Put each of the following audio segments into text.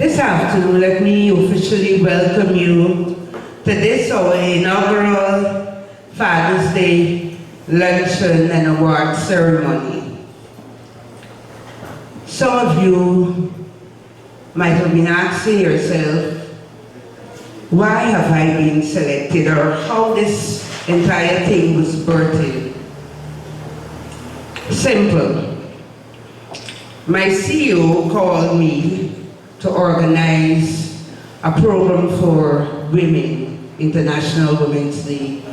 This afternoon, let me officially welcome you to this, our inaugural Father's Day Luncheon and Award Ceremony. Some of you might have been asking yourself, why have I been selected, or how this entire thing was birthed? Simple. My CEO called me to organize a program for women, International Women's Day.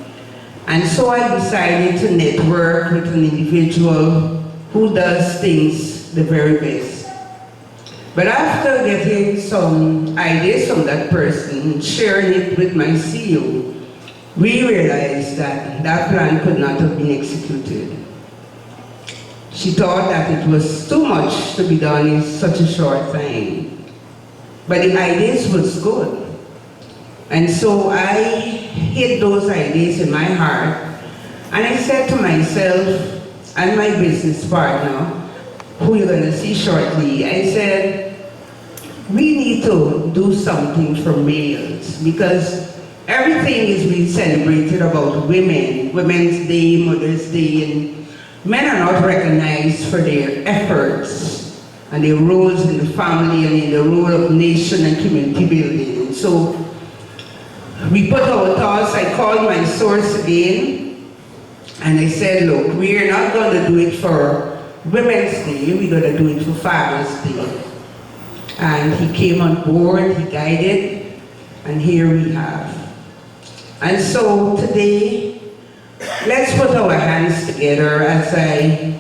And so I decided to network with an individual who does things the very best. But after getting some ideas from that person and sharing it with my CEO, we realized that that plan could not have been executed. She thought that it was too much to be done in such a short time. But the ideas was good. And so I hid those ideas in my heart, and I said to myself and my business partner, who you're gonna see shortly, I said, we need to do something for males, because everything is being celebrated about women, Women's Day, Mother's Day, and men are not recognized for their efforts and their roles in the family and in the role of nation and community building. And so we put our thoughts, I called my source again, and I said, look, we're not going to do it for Women's Day, we're going to do it for Father's Day. And he came on board, he guided, and here we have. And so today, let's put our hands together as I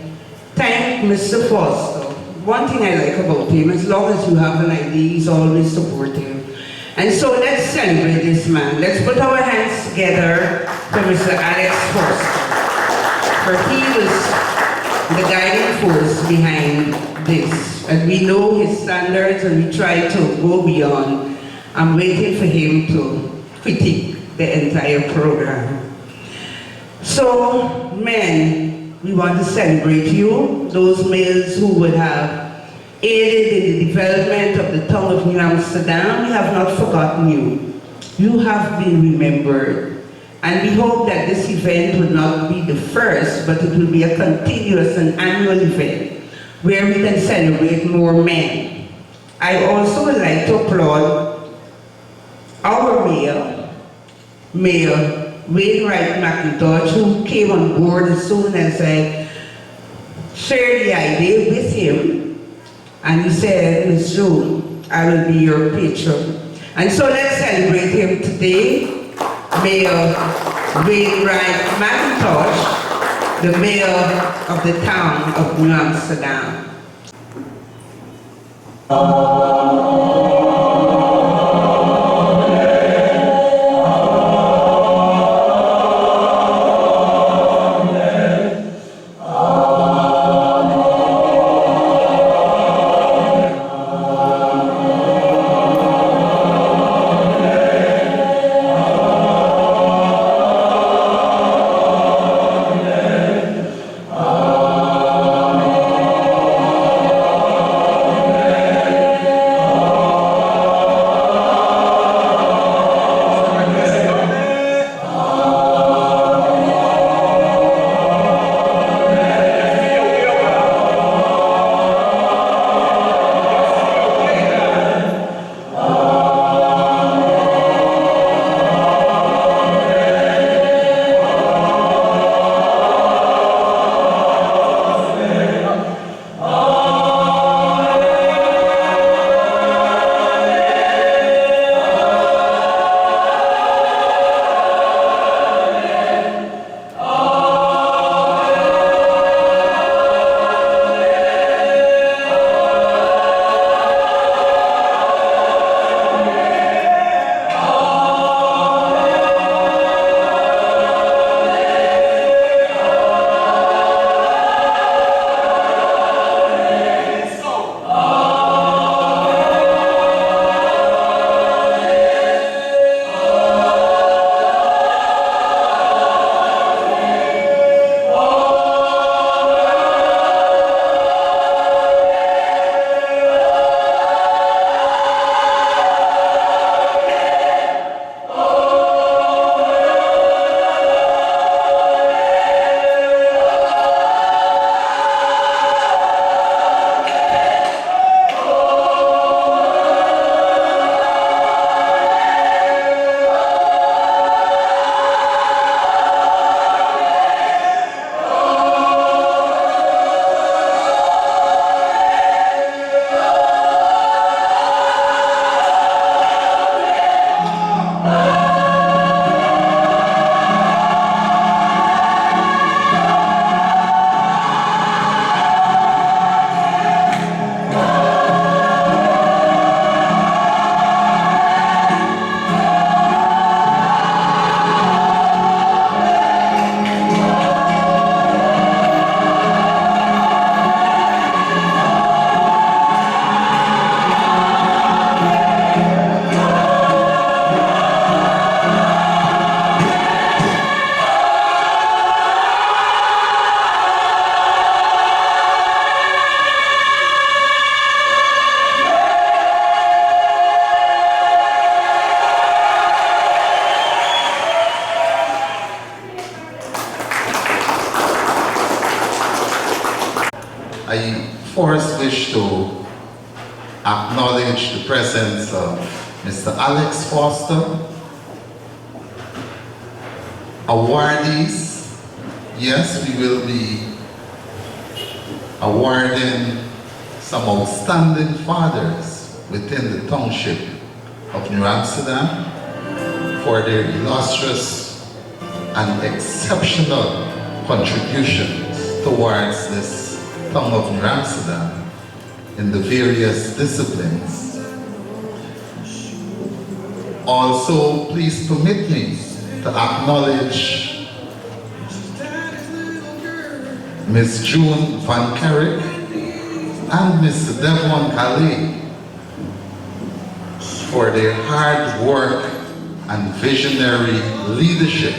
thank Mr. Foster. One thing I like about him, as long as you have an idea, he's always supportive. And so let's celebrate this man. Let's put our hands together for Mr. Alex Foster, for he was the guiding force behind this. And we know his standards and we try to go beyond. I'm waiting for him to critique the entire program. So, men, we want to celebrate you, those males who would have aided in the development of the town of New Amsterdam. We have not forgotten you. You have been remembered. And we hope that this event will not be the first, but it will be a continuous and annual event where we can celebrate more men. I also would like to applaud our mayor, Mayor Wainwright McIntosh, who came on board as soon as I shared the idea with him, and he said, Ms. June, I will be your patron. And so let's celebrate him today, Mayor Wainwright McIntosh, the mayor of the town of New Amsterdam. first wish to acknowledge the presence of Mr. Alex Foster, awardees. Yes, we will be awarding some outstanding fathers within the township of New Amsterdam for their illustrious and exceptional contributions towards this town of New Amsterdam in the various disciplines. Also, please permit me to acknowledge Ms. June Van Kerrick and Mr. Devon Calais for their hard work and visionary leadership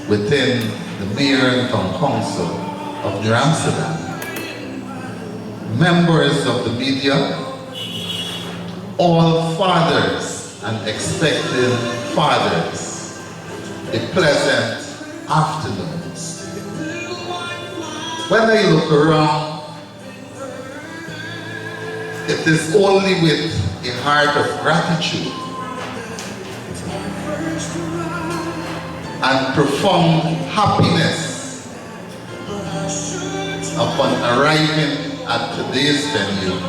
within the Mayor and Town Council of New Amsterdam. Members of the media, all fathers and expecting fathers, a pleasant afternoon. When I look around, it is only with a heart of gratitude and profound happiness upon arriving at today's venue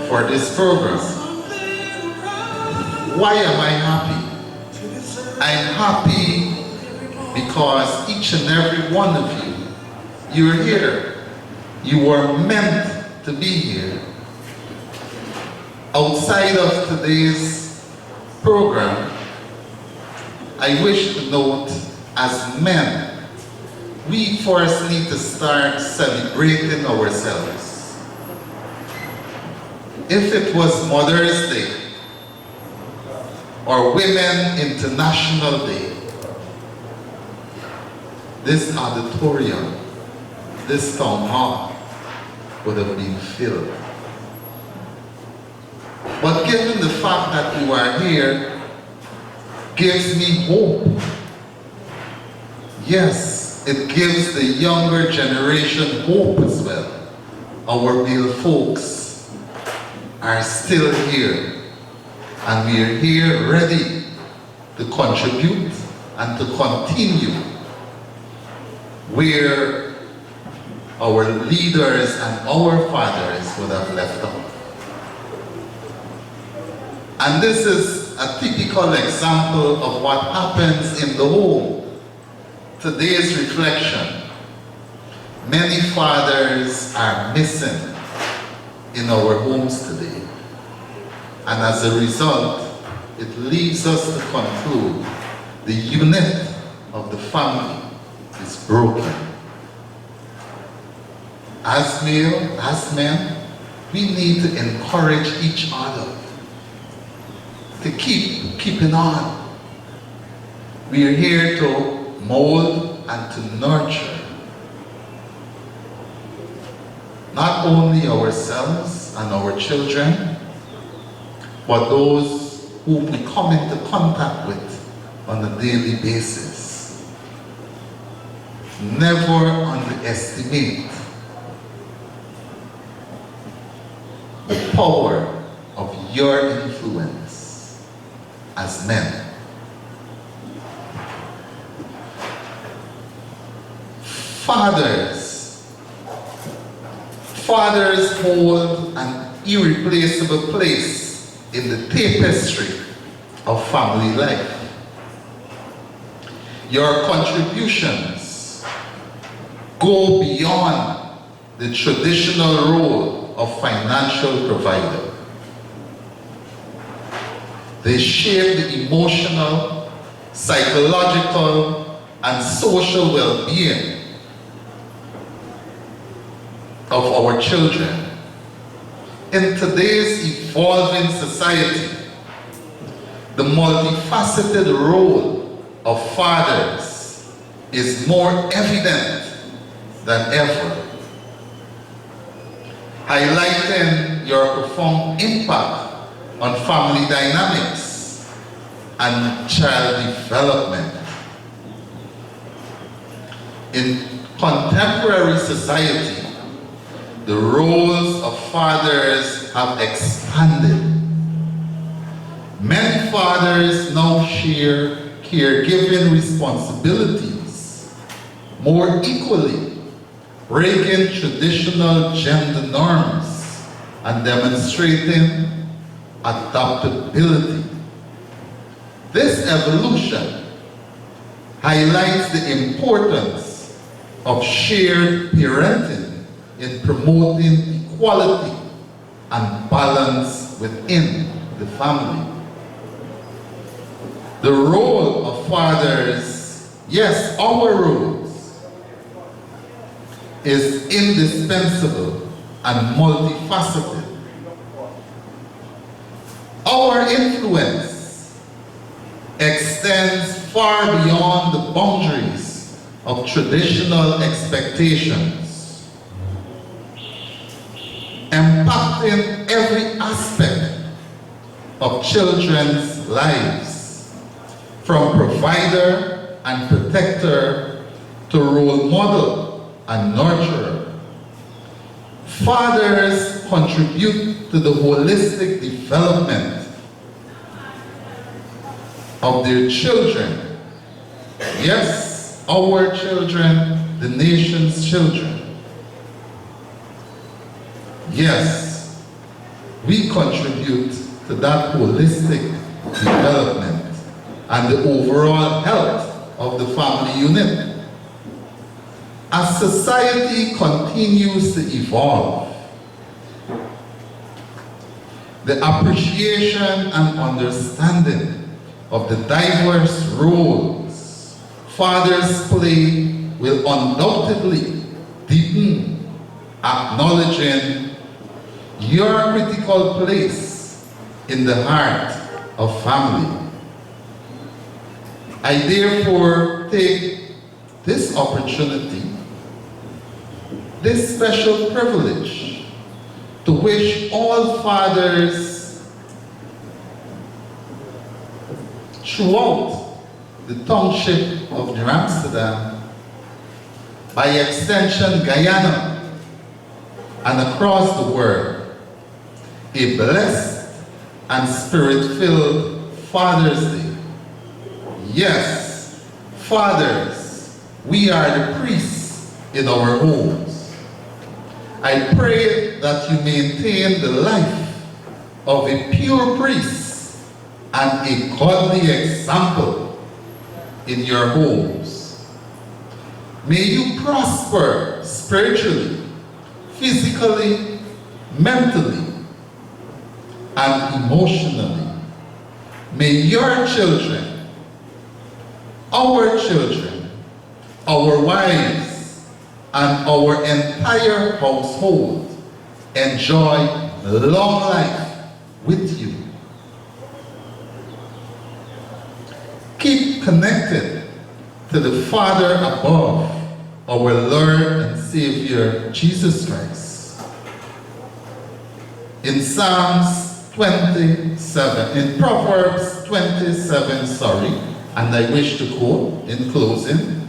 for this program. Why am I happy? I'm happy because each and every one of you, you're here. You were meant to be here. Outside of today's program, I wish to note, as men, we first need to start celebrating ourselves. If it was Mother's Day or Women International Day, this auditorium, this town hall would have been filled. But given the fact that you are here, gives me hope. Yes, it gives the younger generation hope as well. Our male folks are still here, and we are here ready to contribute and to continue where our leaders and our fathers would have left off. And this is a typical example of what happens in the home. Today's reflection. Many fathers are missing in our homes today. And as a result, it leads us to conclude the unit of the family is broken. As men, we need to encourage each other to keeping on. We are here to mold and to nurture not only ourselves and our children, but those whom we come into contact with on a daily basis. Never underestimate the power of your influence as men. Fathers hold an irreplaceable place in the tapestry of family life. Your contributions go beyond the traditional role of financial provider. They shape the emotional, psychological, and social well-being of our children. In today's evolving society, the multifaceted role of fathers is more evident than ever, highlighting your profound impact on family dynamics and child development. In contemporary society, the roles of fathers have expanded. Many fathers now share caregiving responsibilities more equally, breaking traditional gender norms and demonstrating adaptability. This evolution highlights the importance of shared parenting in promoting equality and balance within the family. The role of fathers, yes, our roles, is indispensable and multifaceted. Our influence extends far beyond the boundaries of traditional expectations, impacting every aspect of children's lives, from provider and protector to role model and nurturer. Fathers contribute to the holistic development of their children. Yes, our children, the nation's children. Yes, we contribute to that holistic development and the overall health of the family unit. As society continues to evolve, the appreciation and understanding of the diverse roles fathers play will undoubtedly deepen, acknowledging your critical place in the heart of family. I therefore take this opportunity, this special privilege, to wish all fathers throughout the township of New Amsterdam, by extension Guyana, and across the world, a blessed and spirit-filled Father's Day. Yes, fathers, we are the priests in our homes. I pray that you maintain the life of a pure priest and a godly example in your homes. May you prosper spiritually, physically, mentally, and emotionally. May your children, our wives, and our entire household enjoy long life with you. Keep connected to the Father above, our Lord and Savior, Jesus Christ. In Proverbs 27, and I wish to quote in closing,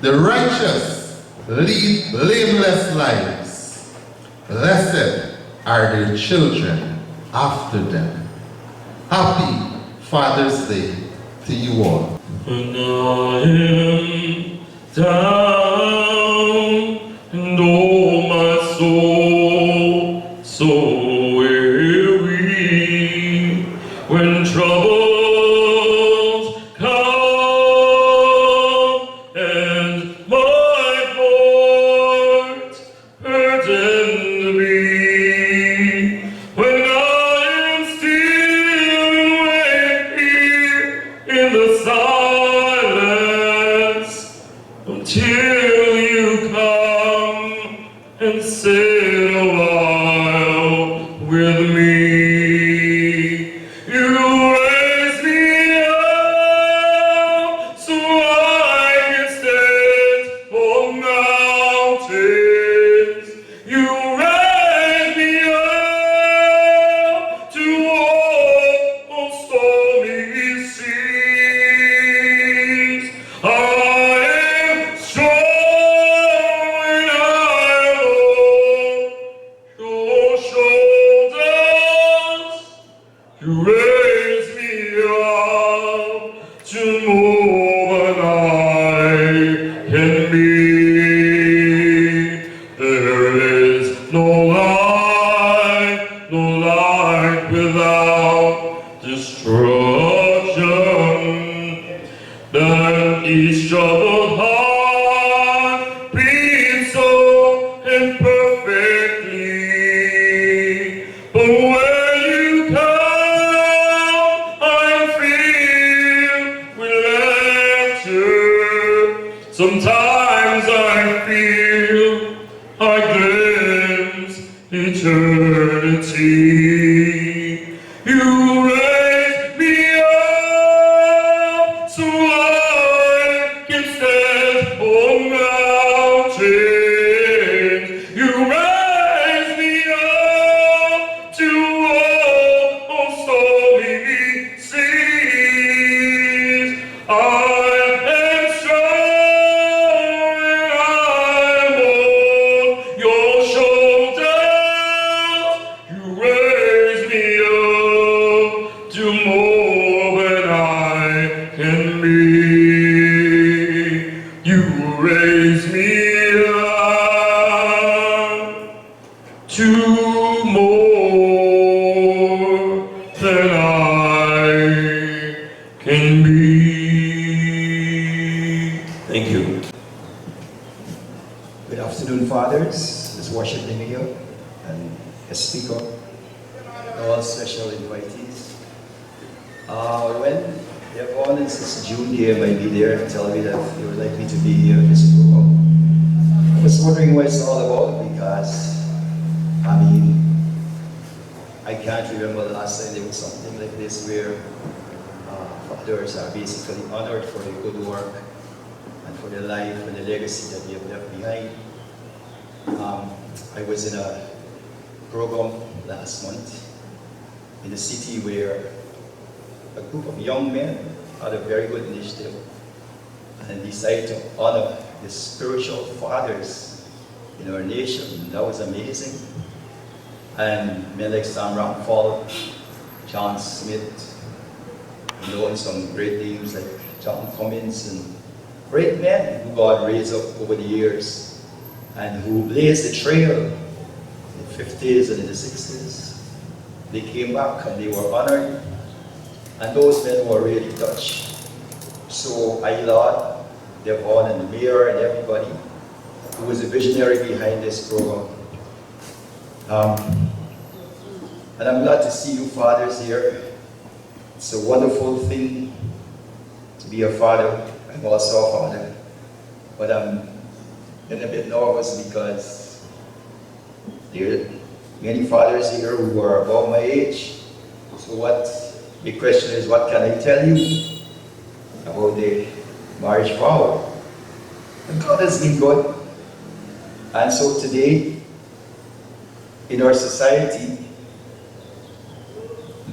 the righteous lead blameless lives. Blessed are their children after them. Happy Father's Day to you all. When I am down and oh my soul so weary, when troubles come and my heart burdened be, when I am still and wait here in the silence until you come and sit a while with me. You raise me up so I can stand on mountains. You raise me up to walk on stormy seas. I am strong when I am old. You raise me up to more than I can be. There is no light without destruction. Then each troubled heart beats so imperfectly. But when you come, I feel with laughter. Sometimes I feel I glimpse eternity. You raise me up so I can stand on mountains. You raise me up to walk on stormy seas. I am strong when I'm on your shoulders. You raise me up to more than I can be. You raise me up to more than I can be. Thank you. Good afternoon, fathers, this worship leader here, and a speaker, all special invitees. When Yvonne and Sister June here might be there and tell me that they would like me to be here in this program, I was wondering what it's all about because, I mean, I can't remember the last time there was something like this where fathers are basically honored for their good work and for their life and the legacy that they have left behind. I was in a program last month in a city where a group of young men had a very good initiative and decided to honor the spiritual fathers in our nation. That was amazing. And men like Sam Ramphal, John Smith, and some great names like John Cummins and great men who God raised up over the years and who blazed the trail in the 50s and in the 60s. They came back and they were honored, and those men were really touched. So I laud Devon and the mayor and everybody who was a visionary behind this program. And I'm glad to see you fathers here. It's a wonderful thing to be a father. I'm also a father. But I'm a bit nervous because there are many fathers here who are above my age. So the question is, what can I tell you about the marriage vow? And God has been good. And so today, in our society,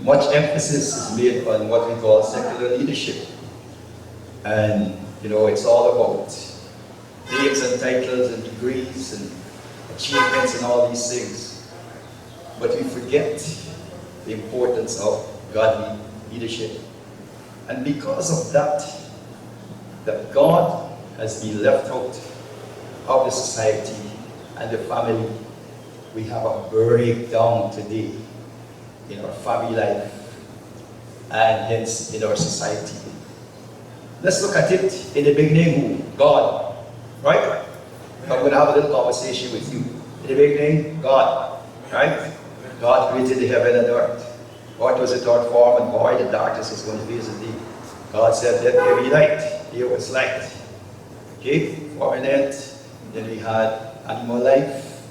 much emphasis is made on what we call secular leadership. And, it's all about names and titles and degrees and achievements and all these things. But we forget the importance of godly leadership. And because of that God has been left out of the society and the family, we have a breakdown today in our family life and hence in our society. Let's look at it in the beginning, who? God, right? I'm going to have a little conversation with you. In the beginning, God, right? God created the heaven and earth. What was it out form and void, the darkness was going to be as a day. God said, let there be light. Here was light. Okay, forming it. Then we had animal life,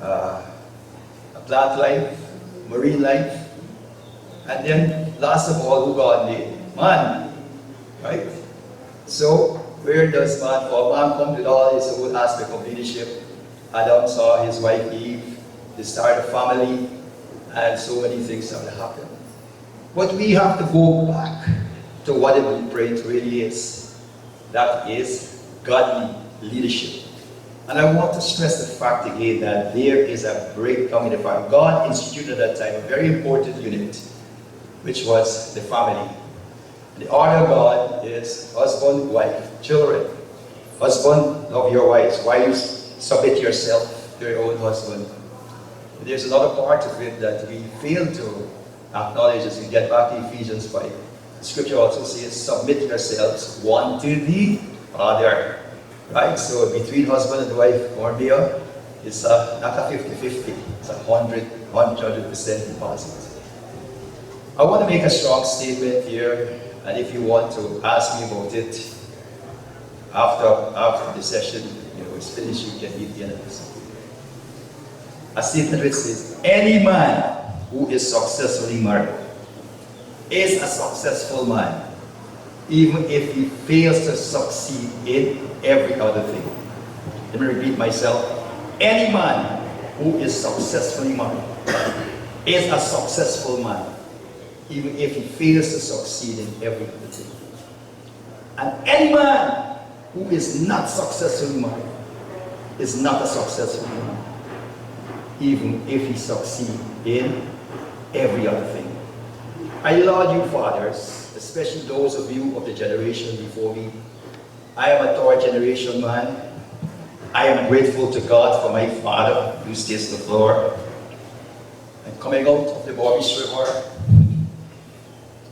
a plant life, marine life, and then last of all, who God made? Man. Right? So, where does man fall? Man comes with all his whole aspect of leadership. Adam saw his wife Eve, they started a family, and so many things started to happen. But we have to go back to what the blueprint really is. That is godly leadership. And I want to stress the fact again that there is a breakdown in the family. God instituted at that time a very important unit which was the family. The order of God is husband, wife, children. Husband, love your wives. Wives, submit yourself to your own husband. There's another part of it that we fail to acknowledge as we get back to Ephesians 5. The scripture also says, submit yourselves one to the other. Right? So between husband and wife, or there, it's not a 50-50. It's a 100% deposit. I want to make a strong statement here, and if you want to ask me about it after the session, is finished, you can leave the end of this. A statement which says, any man who is successfully married is a successful man, even if he fails to succeed in every other thing. Let me repeat myself. Any man who is successfully married is a successful man, even if he fails to succeed in every other thing. And any man who is not successfully married is not a successful man, even if he succeeds in every other thing. I laud you, fathers, especially those of you of the generation before me. I am a third generation man. I am grateful to God for my father who stays on the floor. And coming out of the Bobbish River,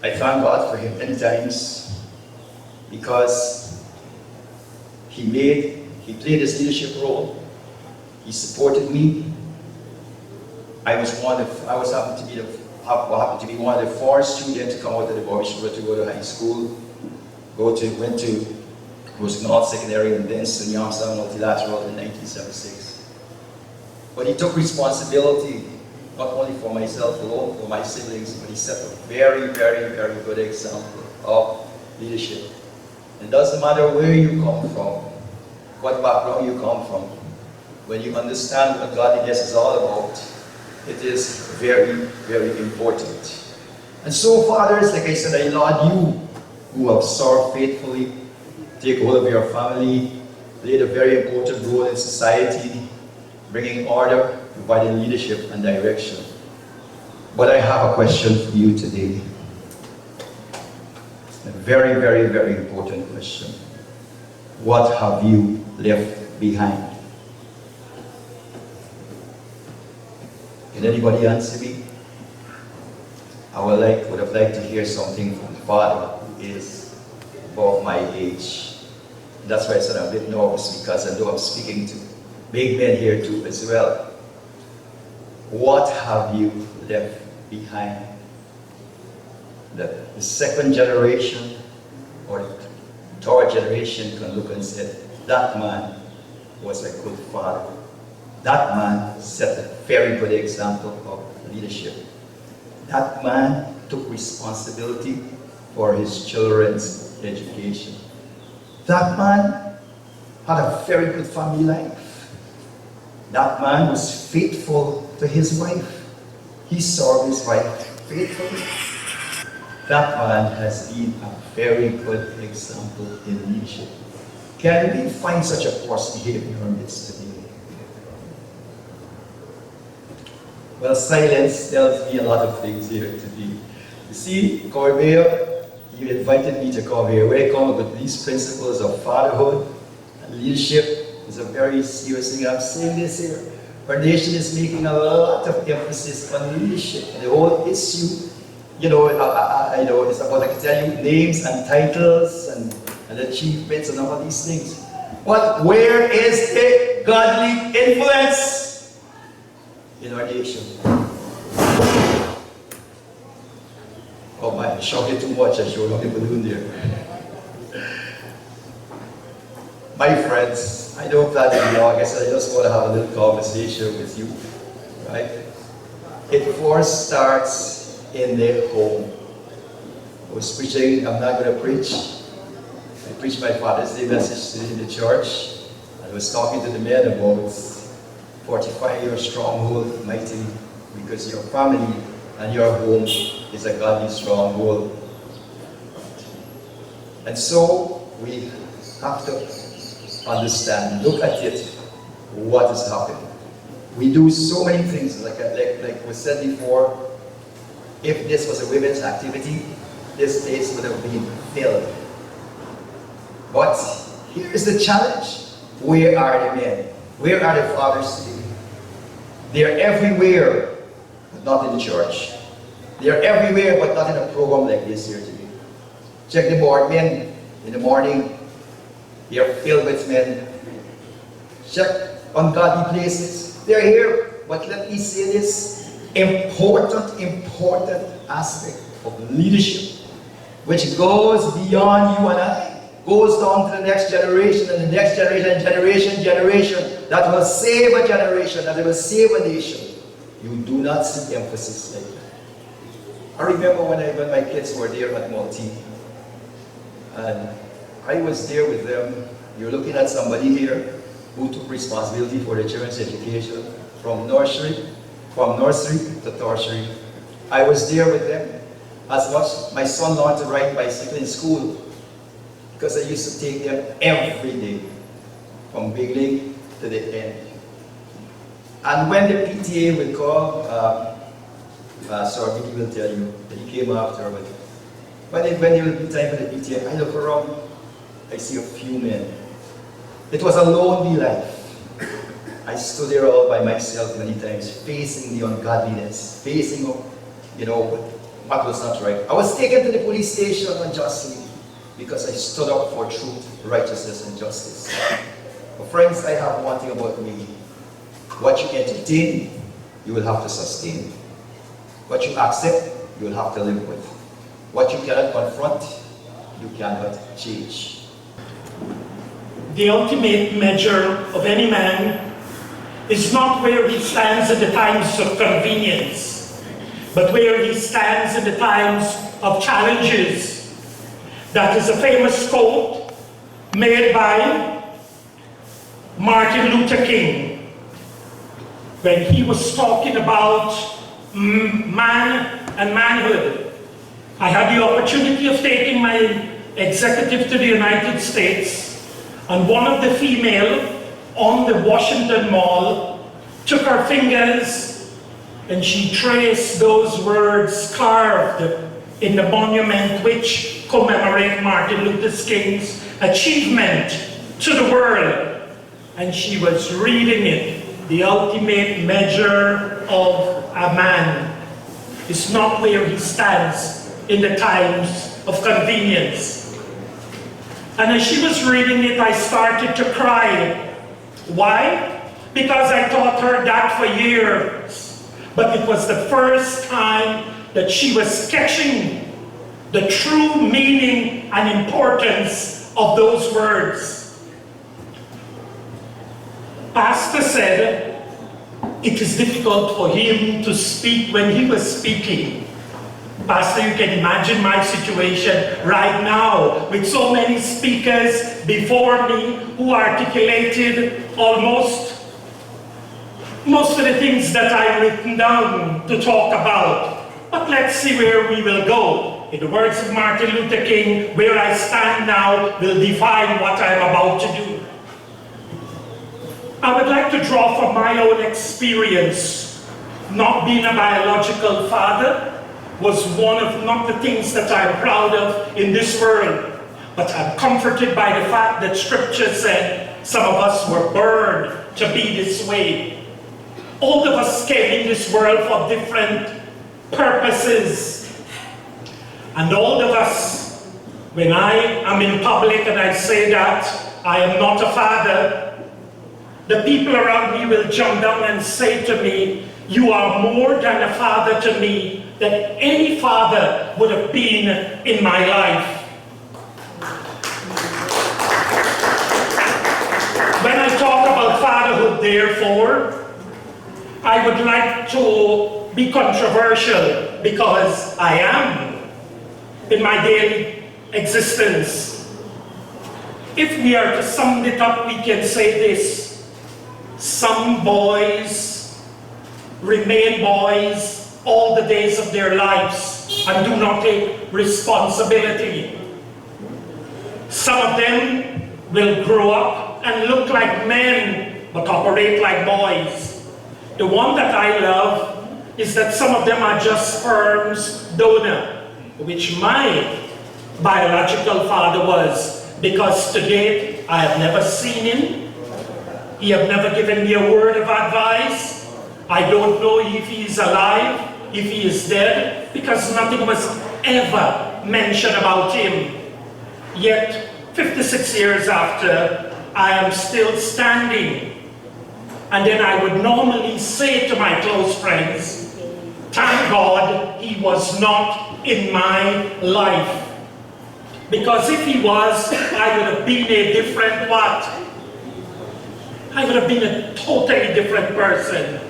I thank God for him many times because he played his leadership role. He supported me. I happened to be one of the 4 students to come out of the Bobbish River to go to high school. Went to North Secondary and then to Youngstown Multilateral in 1976. But he took responsibility not only for myself alone, for my siblings, but he set a very, very, very good example of leadership. It doesn't matter where you come from, what background you come from. When you understand what godliness is all about, it is very, very important. And so, fathers, like I said, I laud you who have served faithfully, take hold of your family, played a very important role in society, bringing order, providing leadership and direction. But I have a question for you today. A very, very, very important question. What have you left behind? Can anybody answer me? I would have liked to hear something from the father who is above my age. That's why I said I'm a bit nervous, because I know I'm speaking to big men here too as well. What have you left behind? The second generation or the third generation can look and say, that man was a good father. That man set a very good example of leadership. That man took responsibility for his children's education. That man had a very good family life. That man was faithful to his wife. He served his wife faithfully. That man has been a very good example in leadership. Can we find such a person here in our midst today? Well, silence tells me a lot of things here today. You see, Corbeil, you invited me to come here. Welcome with these principles of fatherhood and leadership is a very serious thing. I'm saying this here. Our nation is making a lot of emphasis on leadership. And the whole issue, I know it's about, I can tell you, names and titles and achievements and all these things. But where is the godly influence in our nation? Oh my, I shouted too much, I showed up the balloon there. My friends, I don't plan to be long, I said I just want to have a little conversation with you, right? It first starts in the home. I was preaching, I'm not going to preach. I preached my Father's Day message in the church. I was talking to the men about 45 your stronghold, mighty, because your family and your home is a godly stronghold. And so we have to understand, look at it, what is happening. We do so many things, like was said before, if this was a women's activity, this place would have been filled. But here is the challenge. Where are the men? Where are the fathers today? They are everywhere, but not in the church. They are everywhere, but not in a program like this here today. Check the board, men in the morning. They are filled with men. Check ungodly places. They're here, but let me say this important aspect of leadership, which goes beyond you and I. Goes down to the next generation and the next generation, generation, that will save a generation, that will save a nation. You do not see emphasis like that. I remember when my kids were there at Malti, and I was there with them. You're looking at somebody here who took responsibility for the children's education from nursery to tertiary. I was there with them. As much, my son learned to ride bicycle in school, because I used to take them every day, from beginning to the end. And when the PTA would call, Sir Vicky will tell you that he came after, but when it will be time for the PTA, I look around, I see a few men. It was a lonely life. I stood there all by myself many times, facing the ungodliness, facing, what was not right. I was taken to the police station unjustly, because I stood up for truth, righteousness, and justice. But friends, I have one thing about me. What you entertain, you will have to sustain. What you accept, you will have to live with. What you cannot confront, you cannot change. The ultimate measure of any man is not where he stands in the times of convenience, but where he stands in the times of challenges. That is a famous quote made by Martin Luther King when he was talking about man and manhood. I had the opportunity of taking my executive to the United States, and one of the female on the Washington Mall took her fingers and she traced those words carved in the monument which commemorate Martin Luther King's achievement to the world. And she was reading it. The ultimate measure of a man is not where he stands in the times of convenience. And as she was reading it, I started to cry. Why? Because I taught her that for years. But it was the first time that she was catching the true meaning and importance of those words. Pastor said it is difficult for him to speak when he was speaking. Pastor, you can imagine my situation right now with so many speakers before me who articulated most of the things that I've written down to talk about. But let's see where we will go. In the words of Martin Luther King, where I stand now will define what I'm about to do. I would like to draw from my own experience. Not being a biological father was one of not the things that I'm proud of in this world. But I'm comforted by the fact that Scripture said some of us were burned to be this way. All of us came in this world for different purposes. And all of us, when I am in public and I say that I am not a father, the people around me will jump down and say to me, you are more than a father to me than any father would have been in my life. When I talk about fatherhood, therefore, I would like to be controversial, because I am in my daily existence. If we are to sum it up, we can say this: some boys remain boys all the days of their lives and do not take responsibility. Some of them will grow up and look like men but operate like boys. The one that I love is that some of them are just sperm's donor, which my biological father was, because to date I have never seen him. He have never given me a word of advice. I don't know if he is alive, if he is dead, because nothing was ever mentioned about him. Yet, 56 years after, I am still standing. And then I would normally say to my close friends, thank God he was not in my life. Because if he was, I would have been a different what? I would have been a totally different person.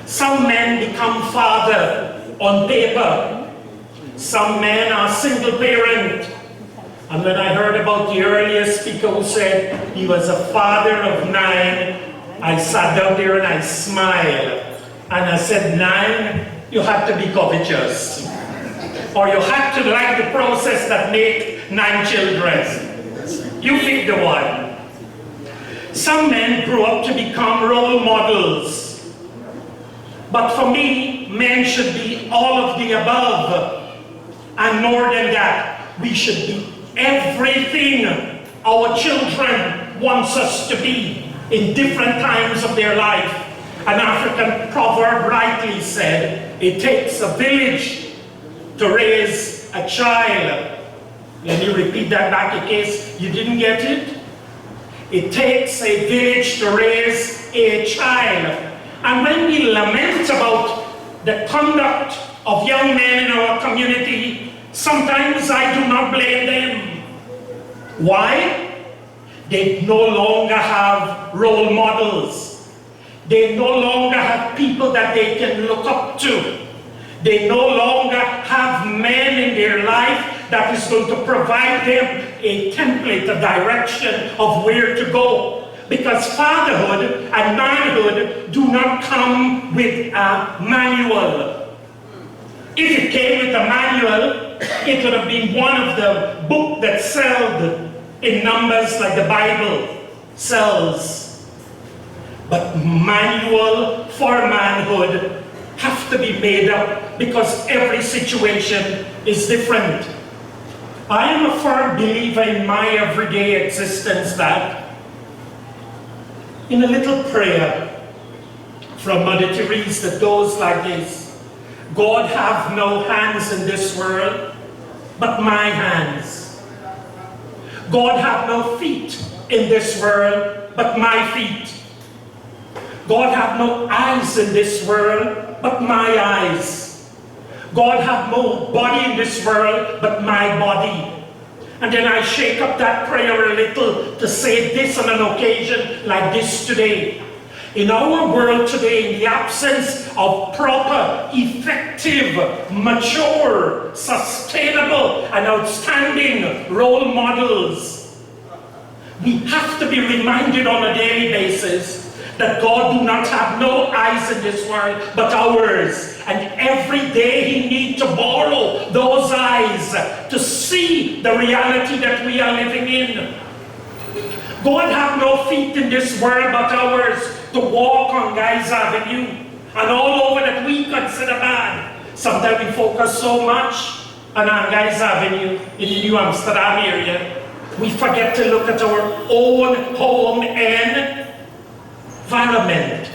Some men become father on paper. Some men are single parent. And when I heard about the earlier speaker who said he was a father of 9, I sat down there and I smiled. And I said, 9, you have to be covetous. Or you have to like the process that make 9 children. You pick the one. Some men grew up to become role models. But for me, men should be all of the above. And more than that, we should be everything our children wants us to be in different times of their life. An African proverb rightly said, it takes a village to raise a child. Let me repeat that back in case you didn't get it. It takes a village to raise a child. And when we lament about the conduct of young men in our community, sometimes I do not blame them. Why? They no longer have role models. They no longer have people that they can look up to. They no longer have men in their life that is going to provide them a template, a direction of where to go. Because fatherhood and manhood do not come with a manual. If it came with a manual, it would have been one of the books that sold in numbers like the Bible sells. But manual for manhood have to be made up because every situation is different. I am a firm believer in my everyday existence that in a little prayer from Mother Teresa that goes like this: God have no hands in this world but my hands. God have no feet in this world but my feet. God have no eyes in this world but my eyes. God have no body in this world but my body. And then I shake up that prayer a little to say this on an occasion like this today. In our world today, in the absence of proper, effective, mature, sustainable, and outstanding role models, we have to be reminded on a daily basis that God do not have no eyes in this world but ours. And every day He needs to borrow those eyes to see the reality that we are living in. God have no feet in this world but ours to walk on Guy's Avenue and all over that we consider bad. Sometimes we focus so much on our Guy's Avenue in the New Amsterdam area, we forget to look at our own home and environment.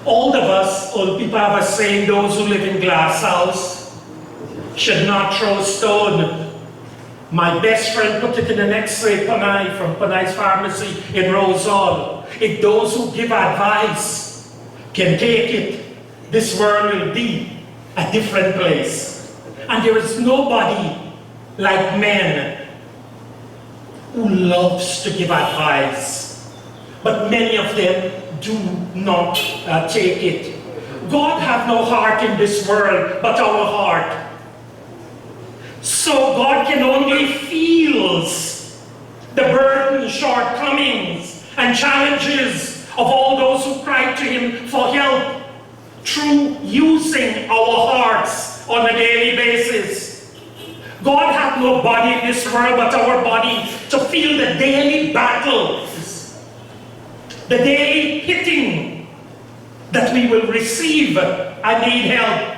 All of us, old people have a saying, those who live in glass house should not throw stone. My best friend put it in an X-ray Panay from Panay's Pharmacy in Rose Hall. If those who give advice can take it, this world will be a different place. And there is nobody like men who loves to give advice. But many of them do not take it. God have no heart in this world but our heart. So God can only feel the burden, shortcomings, and challenges of all those who cry to Him for help through using our hearts on a daily basis. God have no body in this world but our body to feel the daily battles, the daily hitting, that we will receive, I need help.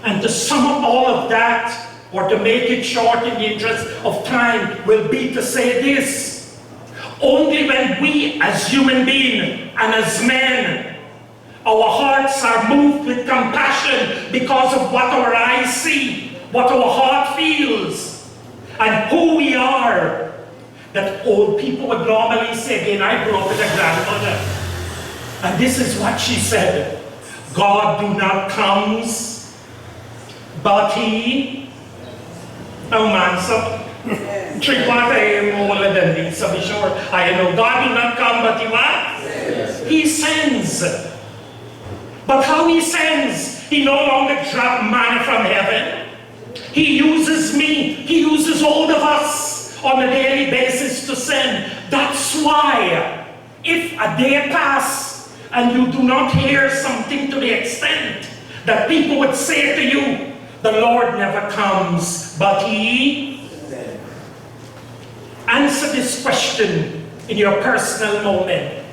And to sum up all of that, or to make it short in the interest of time, will be to say this: only when we as human beings and as men, our hearts are moved with compassion because of what our eyes see, what our heart feels, and who we are, that old people would normally say, again, I grew up with a grandmother, and this is what she said: God do not comes, but he, oh man, so 3/4 am older than me, so be sure. I know God do not come, but he what? Yes. He sends. But how he sends? He no longer drops manna from heaven. He uses me. He uses all of us on a daily basis to send. That's why, if a day passes and you do not hear something to the extent that people would say to you, the Lord never comes, but he sends. Answer this question in your personal moment.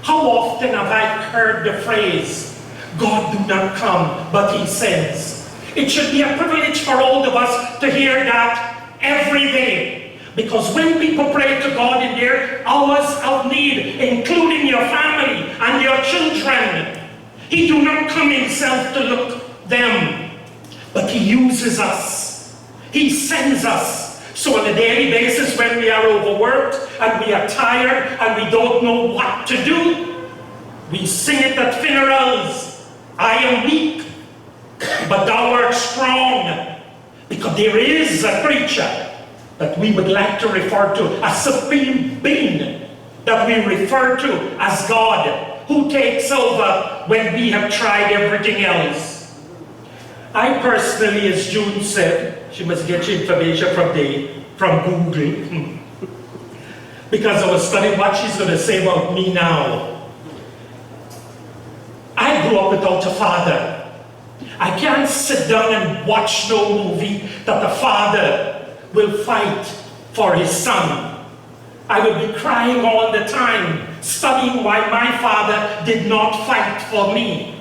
How often have I heard the phrase, God do not come, but he sends? It should be a privilege for all of us to hear that every day. Because when people pray to God in their hours of need, including your family and your children, he do not come himself to look them, but he uses us. He sends us. So on a daily basis, when we are overworked and we are tired and we don't know what to do, we sing it at funerals. I am weak, but thou art strong. Because there is a creature that we would like to refer to, a supreme being that we refer to as God, who takes over when we have tried everything else. I personally, as June said, she must get your information from Google, because I was studying what she's going to say about me now. I grew up without a father. I can't sit down and watch no movie that the father will fight for his son. I will be crying all the time, studying why my father did not fight for me.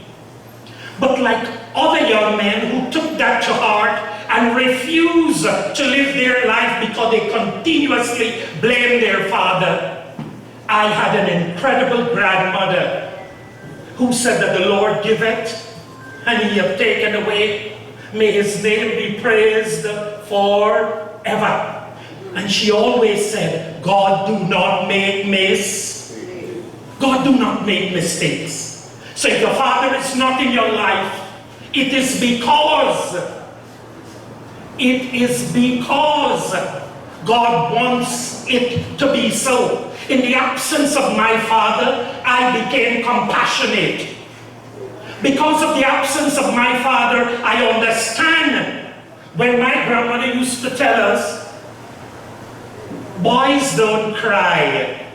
But like other young men who took that to heart and refused to live their life because they continuously blamed their father, I had an incredible grandmother who said that the Lord giveth and he hath taken away. May his name be praised forever. And she always said, God do not make God do not make mistakes. So if your father is not in your life, it is because God wants it to be so. In the absence of my father, I became compassionate. Because of the absence of my father, I understand when my grandmother used to tell us, boys don't cry.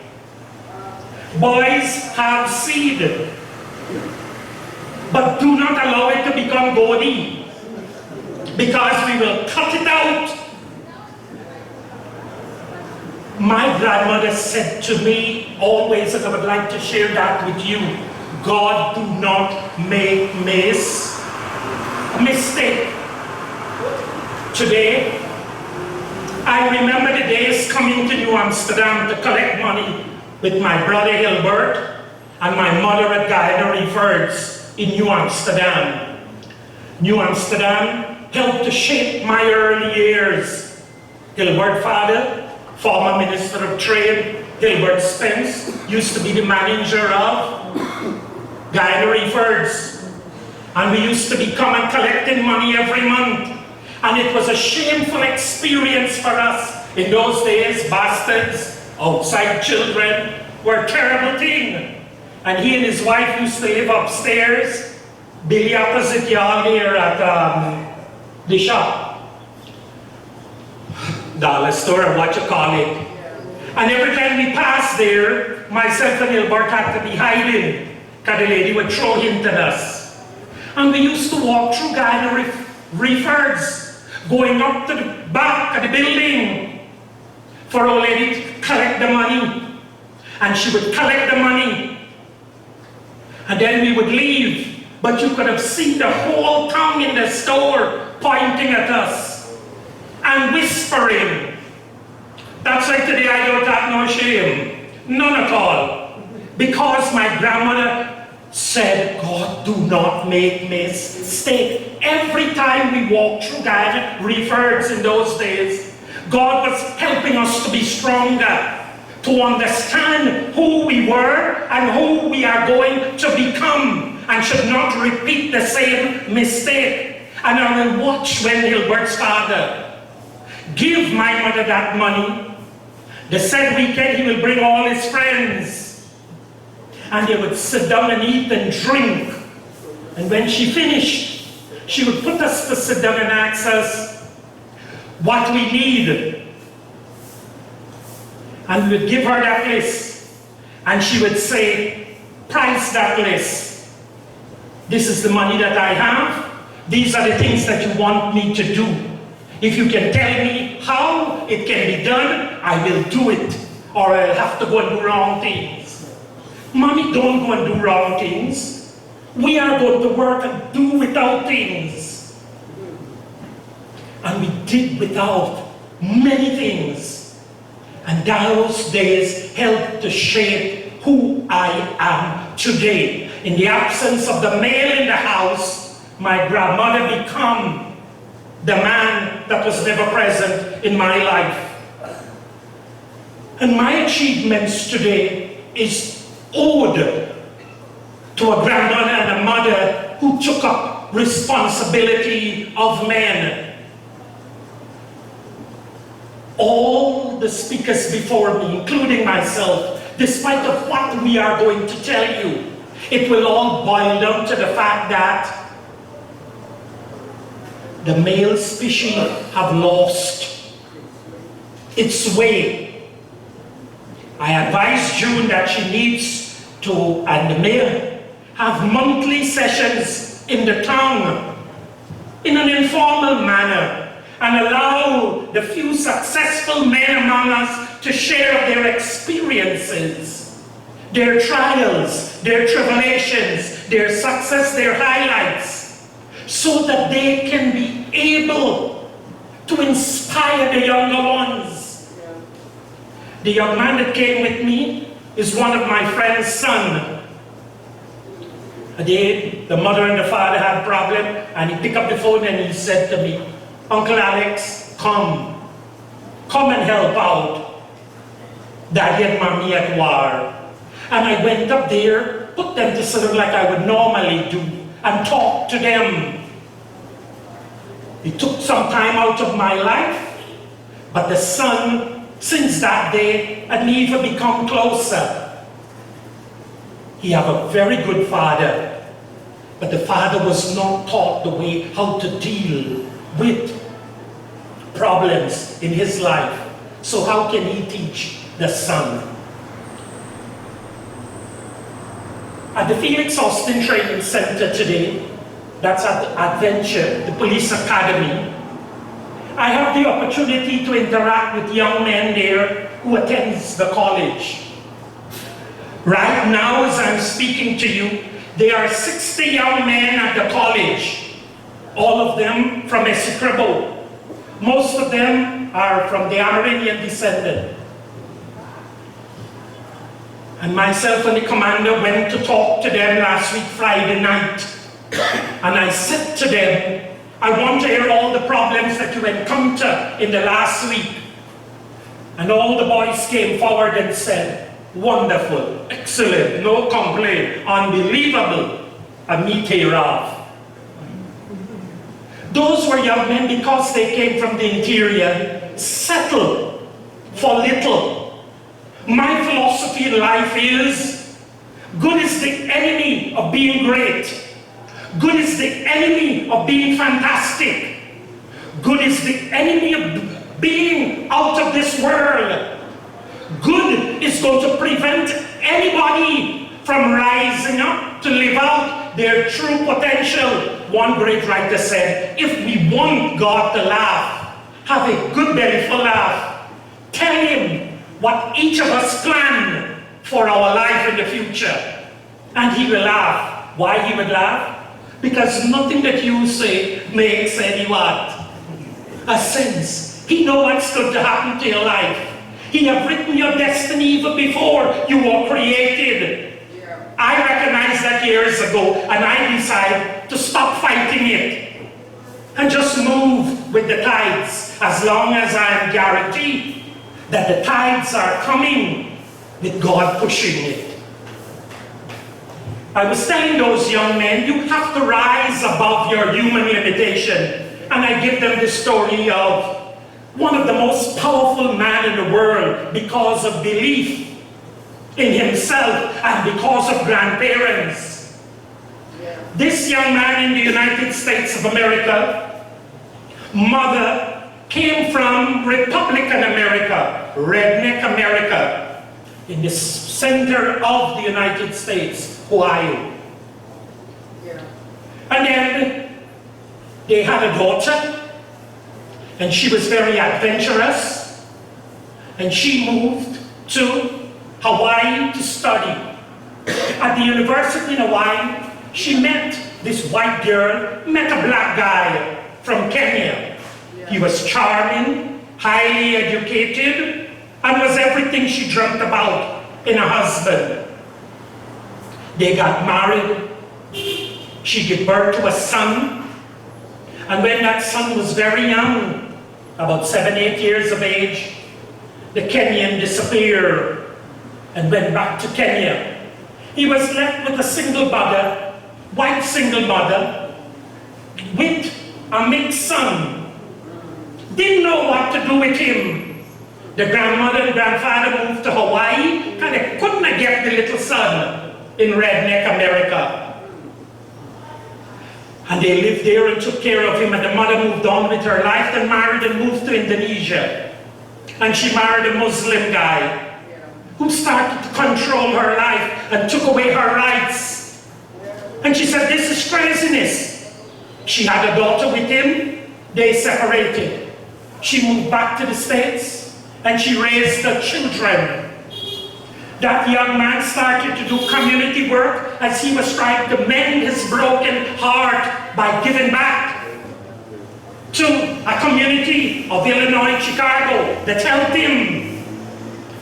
Boys have seed. But do not allow it to become gaudy, because we will cut it out. My grandmother said to me always, and I would like to share that with you, God do not make a mistake. Today, I remember the days coming to New Amsterdam to collect money with my brother Hilbert and my mother at Guyana Rivers in New Amsterdam. New Amsterdam helped to shape my early years. Hilbert father, former Minister of Trade, Hilbert Spence, used to be the manager of Guyana Rivers. And we used to be coming collecting money every month. And it was a shameful experience for us. In those days, bastards, outside children, were a terrible thing. And he and his wife used to live upstairs, Billy opposite yard here at the shop. Dollar store, or what you call it. And every time we passed there, myself and Hilbert had to be hiding, because the lady would throw hint at us. And we used to walk through Guyana Rivers, going up to the back of the building for our lady to collect the money. And she would collect the money. And then we would leave, but you could have seen the whole town in the store pointing at us and whispering. That's why today I don't have no shame, none at all. Because my grandmother said, God, do not make mistake. Every time we walked through Guyana, reefers in those days, God was helping us to be stronger, to understand who we were and who we are going to become, and should not repeat the same mistake. And I will watch when Gilbert's father give my mother that money. The said weekend he will bring all his friends, and they would sit down and eat and drink. And when she finished, she would put us to sit down and ask us what we need. And we would give her that list, and she would say, price that list. This is the money that I have. These are the things that you want me to do. If you can tell me how it can be done, I will do it, or I'll have to go and do wrong things. Mommy, don't go and do wrong things. We are going to work and do without things. And we did without many things. And those days helped to shape who I am today. In the absence of the male in the house, my grandmother became the man that was never present in my life. And my achievements today is owed to a grandmother and a mother who took up responsibility of men. All the speakers before me, including myself, despite of what we are going to tell you, it will all boil down to the fact that the male species have lost its way. I advise June that she needs to, and the mayor, have monthly sessions in the town in an informal manner, and allow the few successful men among us to share their experiences, their trials, their tribulations, their success, their highlights, so that they can be able to inspire the younger ones. The young man that came with me is one of my friend's son. A day, the mother and the father had a problem, and he picked up the phone and he said to me, Uncle Alex, come and help out. Daddy and Mommy at war. And I went up there, put them to sit like I would normally do, and talk to them. It took some time out of my life, but the son, since that day, had never become closer. He had a very good father, but the father was not taught the way how to deal with problems in his life. So how can he teach the son? At the Felix Austin Training Center today, that's at Adventure, the police academy, I have the opportunity to interact with young men there who attends the college. Right now, as I'm speaking to you, there are 60 young men at the college, all of them from Essequibo. Most of them are from the Amerindian descendant. And myself and the commander went to talk to them last week, Friday night. And I said to them, I want to hear all the problems that you encountered in the last week. And all the boys came forward and said, wonderful, excellent, no complaint, unbelievable, a meet hereof. Those were young men because they came from the interior, settled for little. My philosophy in life is, good is the enemy of being great. Good is the enemy of being fantastic. Good is the enemy of being out of this world. Good is going to prevent anybody from rising up to live out their true potential. One great writer said, if we want God to laugh, have a good belly for laugh. Tell him what each of us plan for our life in the future. And he will laugh. Why he would laugh? Because nothing that you say makes any what? A sense. He knows what's going to happen to your life. He have written your destiny even before you were created. I recognized that years ago, and I decided to stop fighting it and just move with the tides, as long as I am guaranteed that the tides are coming with God pushing it. I was telling those young men, you have to rise above your human limitation. And I give them the story of one of the most powerful men in the world because of belief in himself and because of grandparents. This young man in the United States of America, mother came from Republican America, redneck America, in the center of the United States, Ohio. And then they had a daughter, and she was very adventurous, and she moved to Hawaii to study. At the university in Hawaii, she met this white girl, met a black guy from Kenya. He was charming, highly educated, and was everything she dreamt about in a husband. They got married. She gave birth to a son. And when that son was very young, about 7, 8 years of age, the Kenyan disappeared and went back to Kenya. He was left with a single mother, white single mother, with a mixed son. Didn't know what to do with him. The grandmother and grandfather moved to Hawaii, kind of couldn't have get the little son in redneck America. And they lived there and took care of him, and the mother moved on with her life and married and moved to Indonesia. And she married a Muslim guy who started to control her life and took away her rights. And she said, this is craziness. She had a daughter with him. They separated. She moved back to the States and she raised the children. That young man started to do community work as he was trying to mend his broken heart by giving back to a community of Illinois, Chicago that helped him.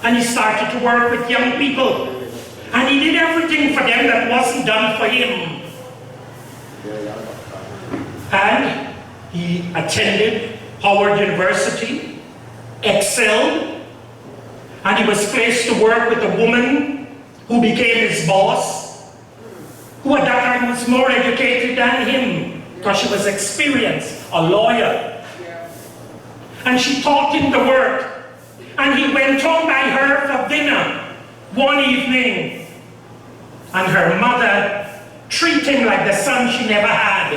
And he started to work with young people. And he did everything for them that wasn't done for him. And he attended Howard University, excelled, and he was placed to work with a woman who became his boss, who at that time was more educated than him, because she was experienced, a lawyer. And she taught him the work. And he went home by her for dinner one evening. And her mother treated him like the son she never had.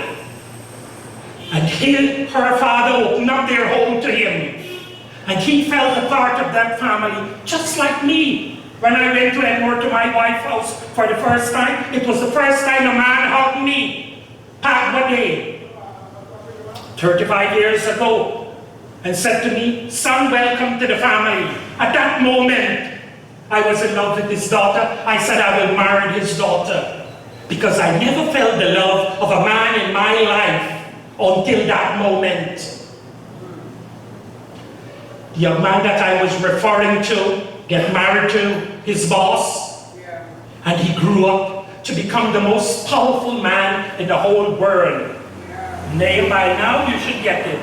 And her father opened up their home to him. And he felt a part of that family, just like me. When I went to Edward to my wife's house for the first time, it was the first time a man hugged me. Pat Wade, 35 years ago, and said to me, son, welcome to the family. At that moment, I was in love with his daughter. I said I will marry his daughter. Because I never felt the love of a man in my life until that moment. The young man that I was referring to get married to his boss, and he grew up to become the most powerful man in the whole world. Name by now, you should get it.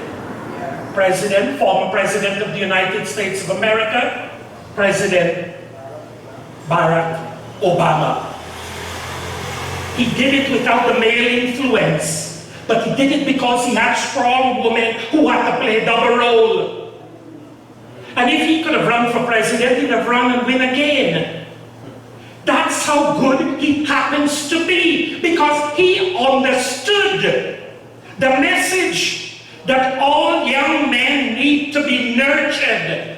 President, former President of the United States of America, President Barack Obama. He did it without the male influence, but he did it because he had strong women who had to play a double role. And if he could have run for president, he'd have run and win again. That's how good he happens to be, because he understood the message that all young men need to be nurtured.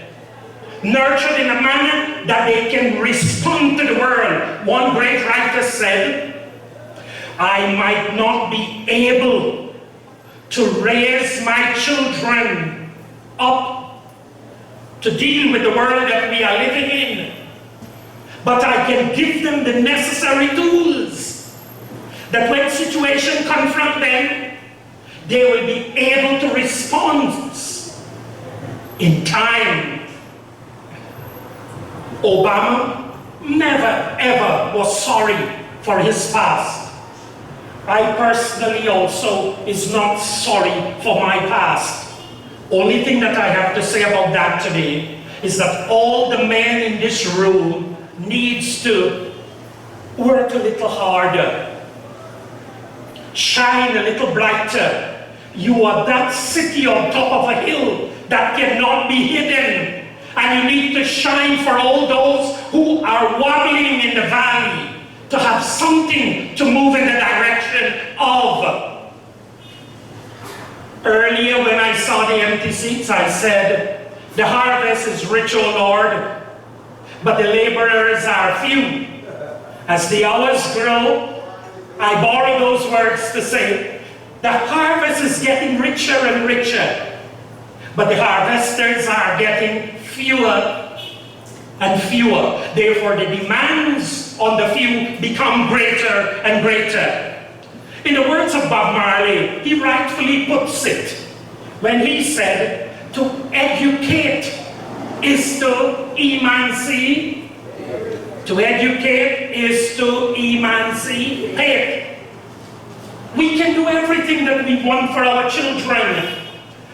Nurtured in a manner that they can respond to the world. One great writer said, I might not be able to raise my children up to deal with the world that we are living in, but I can give them the necessary tools that when situation confront them, they will be able to respond in time. Obama never ever was sorry for his past. I personally also is not sorry for my past. Only thing that I have to say about that today is that all the men in this room needs to work a little harder, shine a little brighter. You are that city on top of a hill that cannot be hidden, and you need to shine for all those who are wobbling in the valley, to have something to move in the direction of. Earlier when I saw the empty seats, I said, the harvest is rich, O Lord, but the laborers are few. As the hours grow, I borrow those words to say, the harvest is getting richer and richer, but the harvesters are getting fewer and fewer. Therefore, the demands on the few become greater and greater. In the words of Bob Marley, he rightfully puts it when he said, to educate is to emancipate. To educate is to emancipate. We can do everything that we want for our children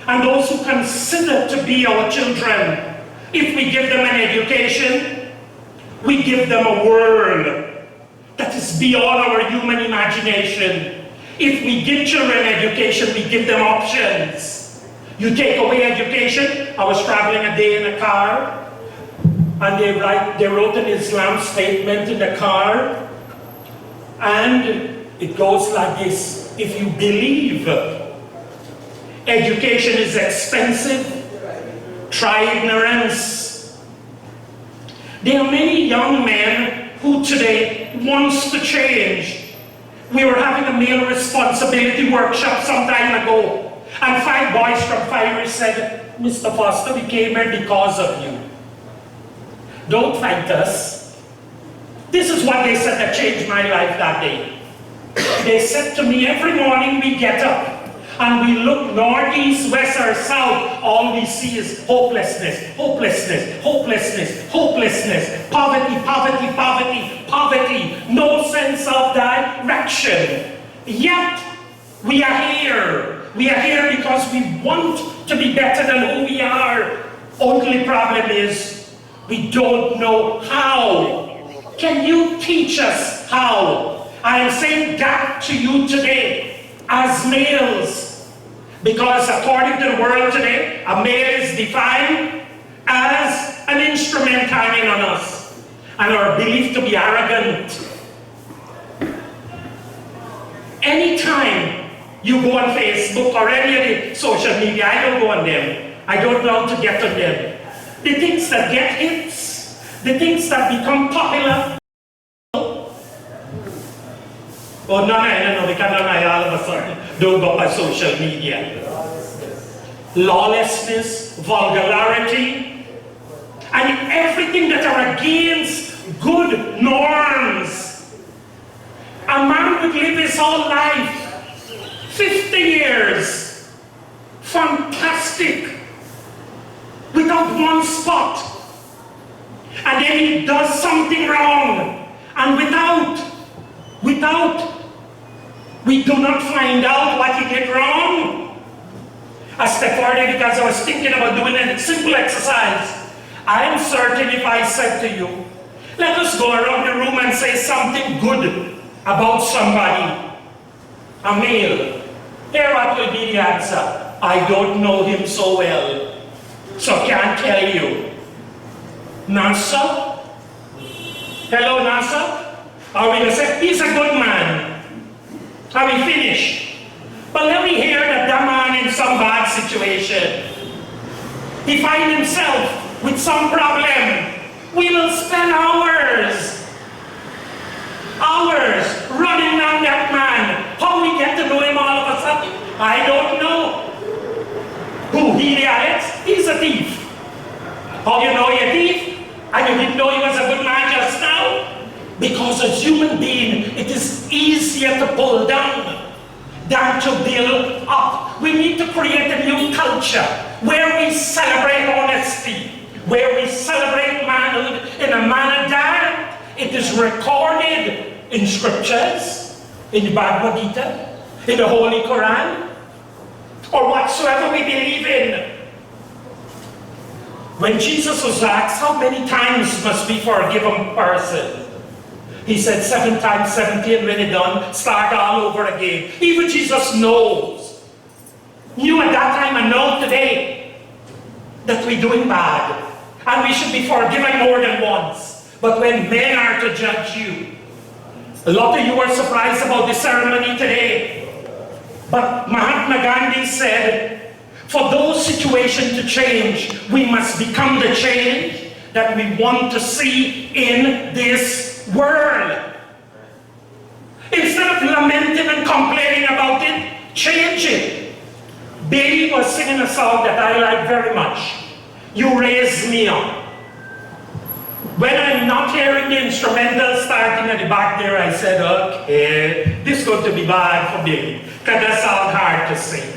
and those who consider to be our children. If we give them an education, we give them a world that is beyond our human imagination. If we give children education, we give them options. You take away education. I was traveling a day in a car, and they wrote an Islam statement in the car, and it goes like this: if you believe education is expensive, try ignorance. There are many young men who today wants to change. We were having a male responsibility workshop some time ago, and 5 boys from Fiery said, Mr. Foster, we came here because of you. Don't fight us. This is what they said that changed my life that day. They said to me, every morning we get up and we look north, east, west, or south, all we see is hopelessness, hopelessness, hopelessness, hopelessness, poverty, poverty, poverty, poverty, no sense of direction. Yet, we are here. We are here because we want to be better than who we are. Only problem is, we don't know how. Can you teach us how? I am saying that to you today as males. Because according to the world today, a male is defined as an instrument hanging on us, and are believed to be arrogant. Anytime you go on Facebook or any of the social media, I don't go on them. I don't know how to get on them. The things that get hits, the things that become popular. Oh, no, we cannot all of a sudden don't go by social media. Lawlessness, vulgarity, and everything that are against good norms. A man would live his whole life, 50 years, fantastic, without one spot. And then he does something wrong, and we do not find out what he did wrong. I stepped forward because I was thinking about doing a simple exercise. I am certain if I said to you, let us go around the room and say something good about somebody, a male, here what will be the answer? I don't know him so well, so can't tell you. Nasa? Hello, Nasa? Are we going to say, he's a good man? Are we finished? But let me hear that the man in some bad situation, he finds himself with some problem. We will spend hours running down that man. How we get to know him all of a sudden, I don't know. Who, he the Alex? He's a thief. How you know you're a thief? And you didn't know he was a good man just now? Because as human beings, it is easier to pull down than to build up. We need to create a new culture where we celebrate honesty, where we celebrate manhood in a manner that it is recorded in scriptures, in the Bhagavad Gita, in the Holy Quran, or whatsoever we believe in. When Jesus was asked, how many times must we forgive a person? He said 7 times 70, and when it's done, start all over again. Even Jesus knows, knew at that time and know today, that we're doing bad. And we should be forgiven more than once. But when men are to judge you, a lot of you are surprised about the ceremony today. But Mahatma Gandhi said, for those situations to change, we must become the change that we want to see in this world. Instead of lamenting and complaining about it, change it. Billy was singing a song that I like very much. You Raise Me Up. When I'm not hearing the instrumental starting at the back there, I said, okay, this is going to be bad for Billy, because that sounds hard to sing.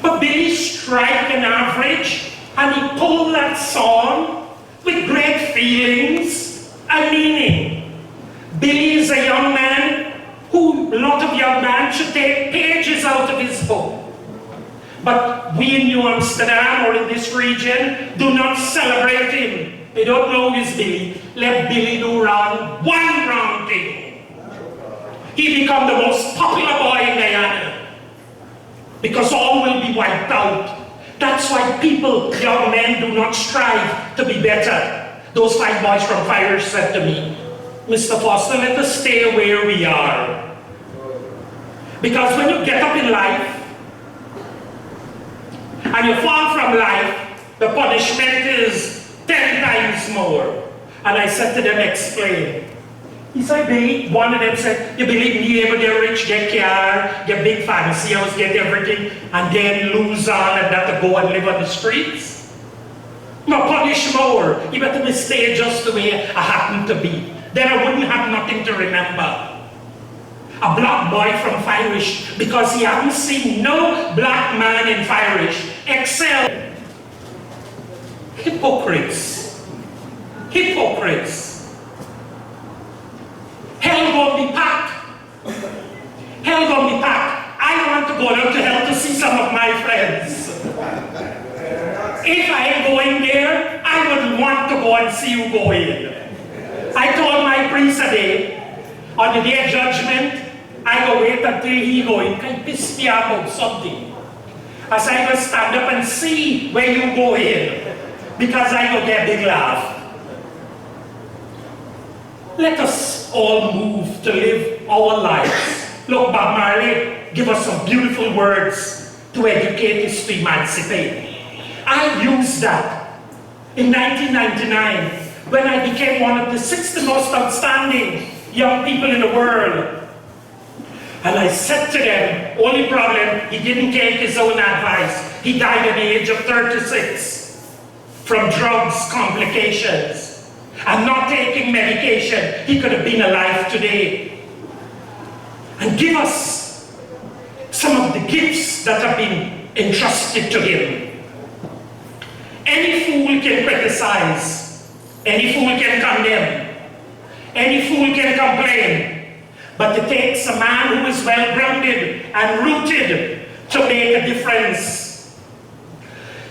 But Billy struck an average, and he pulled that song with great feelings and meaning. Billy is a young man who a lot of young men should take pages out of his book. But we in New Amsterdam or in this region do not celebrate him. They don't know his Billy. Let Billy do one wrong thing. He become the most popular boy in Guyana. Because all will be wiped out. That's why people, young men, do not strive to be better. Those 5 boys from Irish said to me, Mr. Foster, let us stay where we are. Because when you get up in life, and you fall from life, the punishment is 10 times more. And I said to them, explain. He said, Billy, one of them said, you believe me able to get rich, get car, get big fancy house, get everything, and then lose all and that to go and live on the streets? No, punish more. You better me stay just the way I happen to be. Then I wouldn't have nothing to remember. A black boy from Irish, because he hadn't seen no black man in Irish excel. Hypocrites. Hypocrites. Hell gonna be packed. Hell gonna be packed. I want to go down to hell to see some of my friends. If I am going there, I would want to go and see you go in. I told my priest today, on the day of judgment, I go wait until he go in. Can piss me off about something. As I go stand up and see where you go in. Because I go get a big laugh. Let us all move to live our lives. Look, Bob Marley, give us some beautiful words to educate us, to emancipate. I used that in 1999 when I became one of the 60 most outstanding young people in the world. And I said to them, only problem, he didn't take his own advice. He died at the age of 36 from drugs complications. And not taking medication, he could have been alive today. And give us some of the gifts that have been entrusted to him. Any fool can criticize. Any fool can condemn. Any fool can complain. But it takes a man who is well-grounded and rooted to make a difference.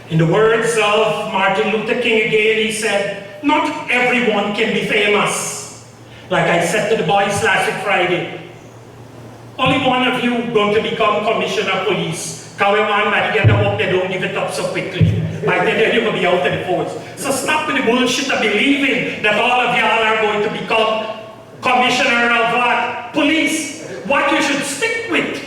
In the words of Martin Luther King again, he said, not everyone can be famous. Like I said to the boys last Friday, only one of you going to become commissioner of police. Because I hope they don't give it up so quickly. By then you're going to be out of the force. So stop with the bullshit of believing that all of y'all are going to become commissioner of what? Police. What you should stick with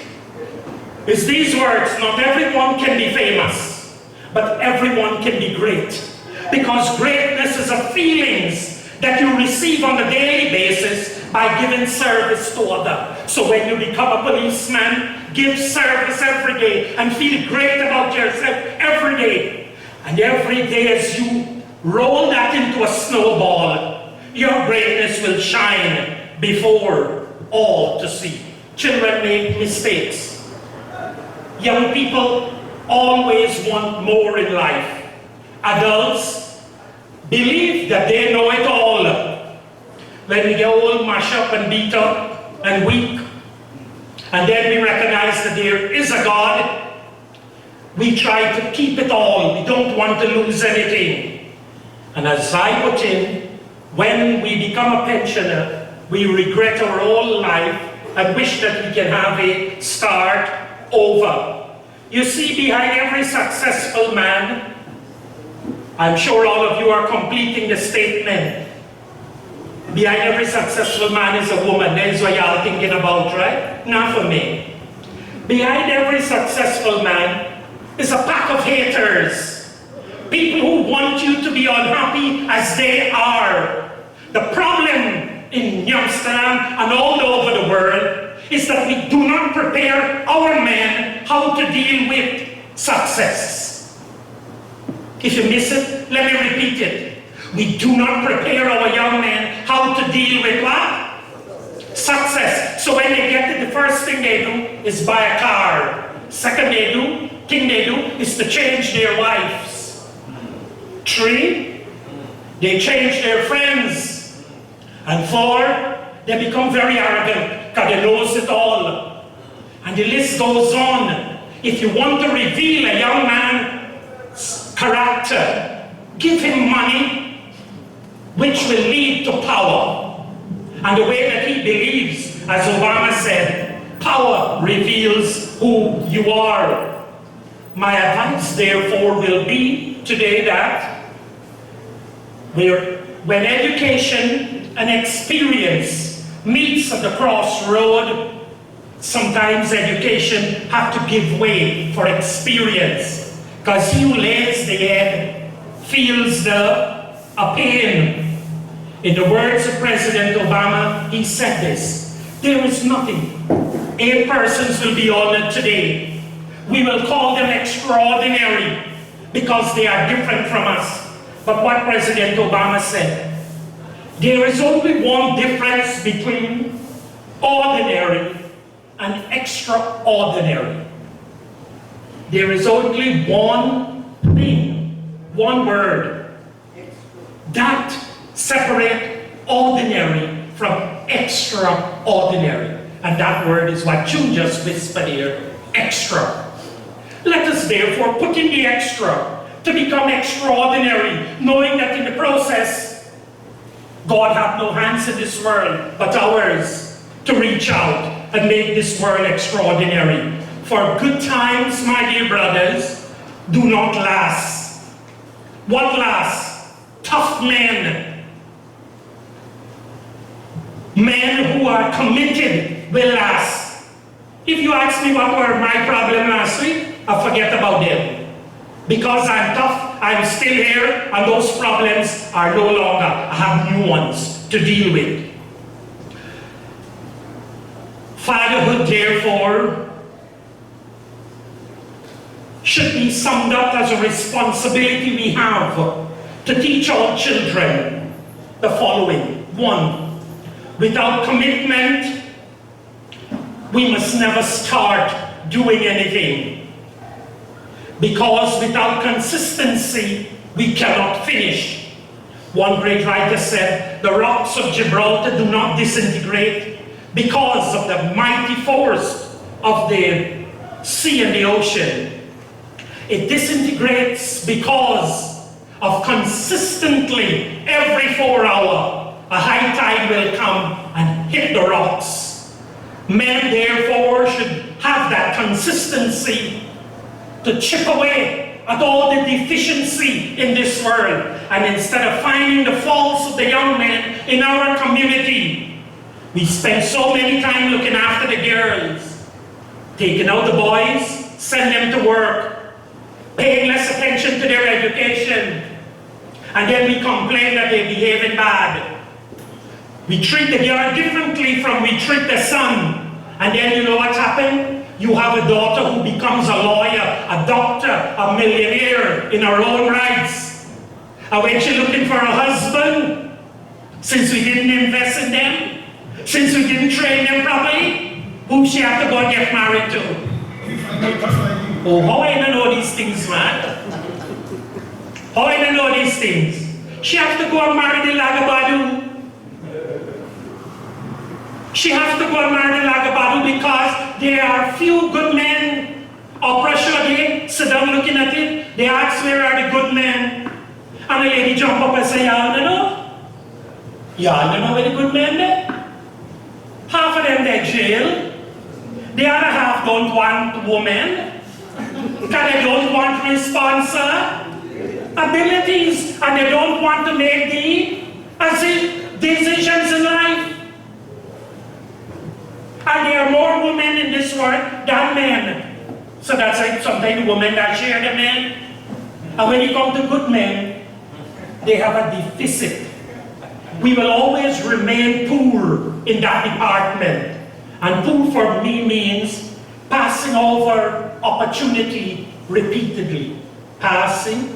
is these words. Not everyone can be famous, but everyone can be great. Because greatness is a feelings that you receive on a daily basis by giving service to others. So when you become a policeman, give service every day and feel great about yourself every day. And every day as you roll that into a snowball, your greatness will shine before all to see. Children make mistakes. Young people always want more in life. Adults believe that they know it all. When we get old, mash up and beat up and weak, and then we recognize that there is a God, we try to keep it all. We don't want to lose anything. And as I put in, when we become a pensioner, we regret our whole life and wish that we can have a start over. You see, behind every successful man, I'm sure all of you are completing the statement. Behind every successful man is a woman. That is what y'all thinking about, right? Not for me. Behind every successful man is a pack of haters. People who want you to be unhappy as they are. The problem in Amsterdam and all over the world is that we do not prepare our men how to deal with success. If you miss it, let me repeat it. We do not prepare our young men how to deal with what? Success. So when they get it, the first thing they do is buy a car. Second thing they do is to change their wives. 3, they change their friends. And 4, they become very arrogant because they knows it all. And the list goes on. If you want to reveal a young man's character, give him money, which will lead to power. And the way that he believes, as Obama said, power reveals who you are. My advice, therefore, will be today that when education and experience meets at the crossroad, sometimes education has to give way for experience. Because he who lays the egg feels the pain. In the words of President Obama, he said this: there is nothing. 8 persons will be honored today. We will call them extraordinary because they are different from us. But what President Obama said, there is only one difference between ordinary and extraordinary. There is only one thing, one word, that separate ordinary from extraordinary. And that word is what June just whispered here, extra. Let us therefore put in the extra to become extraordinary, knowing that in the process, God hath no hands in this world, but ours, to reach out and make this world extraordinary. For good times, my dear brothers, do not last. What lasts? Tough men. Men who are committed will last. If you ask me what were my problem last week, I forget about them. Because I'm tough, I'm still here, and those problems are no longer. I have new ones to deal with. Fatherhood, therefore, should be summed up as a responsibility we have to teach our children the following. 1, without commitment, we must never start doing anything. Because without consistency, we cannot finish. One great writer said, the rocks of Gibraltar do not disintegrate because of the mighty force of the sea and the ocean. It disintegrates because of consistently, every 4 hours, a high tide will come and hit the rocks. Men, therefore, should have that consistency to chip away at all the deficiency in this world. And instead of finding the faults of the young men in our community, we spend so many time looking after the girls, taking out the boys, send them to work, paying less attention to their education, and then we complain that they're behaving bad. We treat the girl differently from we treat the son. And then you know what's happened? You have a daughter who becomes a lawyer, a doctor, a millionaire in her own rights. And when she's looking for a husband, Since we didn't invest in them, since we didn't train them properly, who she have to go and get married to? Oh, how I don't know these things, man? How I don't know these things? She have to go and marry the Lagabadu. She has to go and marry the Lagabadu because there are few good men. Or pressure they sit down looking at it. They ask, where are the good men? And the lady jump up and say, y'all don't know? Y'all don't know where the good men are? Half of them they're jail. The other half don't want women. Because they don't want responsibilities. And they don't want to make the decisions in life. And there are more women in this world than men. So that's like sometimes women that share the men. And when you come to good men, they have a deficit. We will always remain poor in that department. And poor for me means passing over opportunity repeatedly. Passing,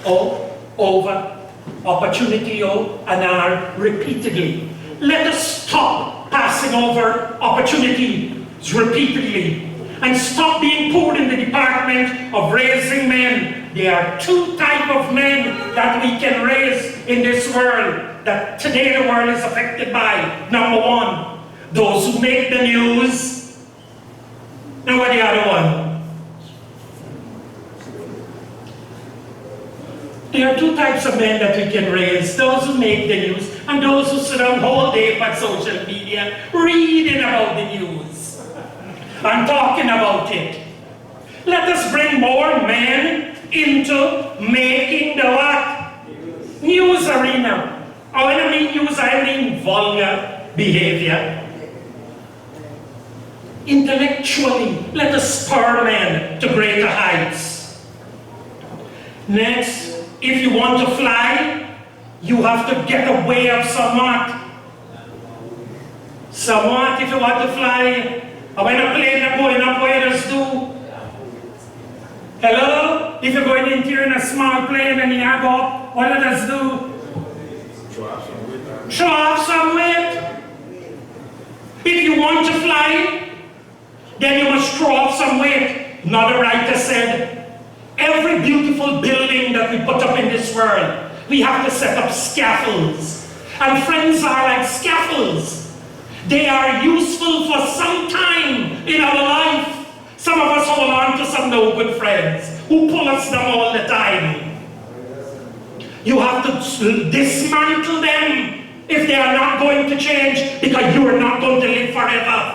over, opportunity, and R repeatedly. Let us stop passing over opportunities repeatedly and stop being poor in the department of raising men. There are two types of men that we can raise in this world that today the world is affected by. Number one, those who make the news. And what the other one? There are two types of men that we can raise. Those who make the news and those who sit down all day on social media reading about the news and talking about it. Let us bring more men into making the what? News arena. When I mean news, I mean vulgar behavior. Intellectually, let us spur men to greater heights. Next, if you want to fly, you have to get away of somewhat. Somewhat, if you want to fly. When a plane is going up, what does do? Hello? If you're going into in a small plane and you go up, what does do? Show off some weight. If you want to fly, then you must throw off some weight. Another writer said, every beautiful building that we put up in this world, we have to set up scaffolds. And friends are like scaffolds. They are useful for some time in our life. Some of us hold on to some no good friends who pull us down all the time. You have to dismantle them if they are not going to change, because you are not going to live forever.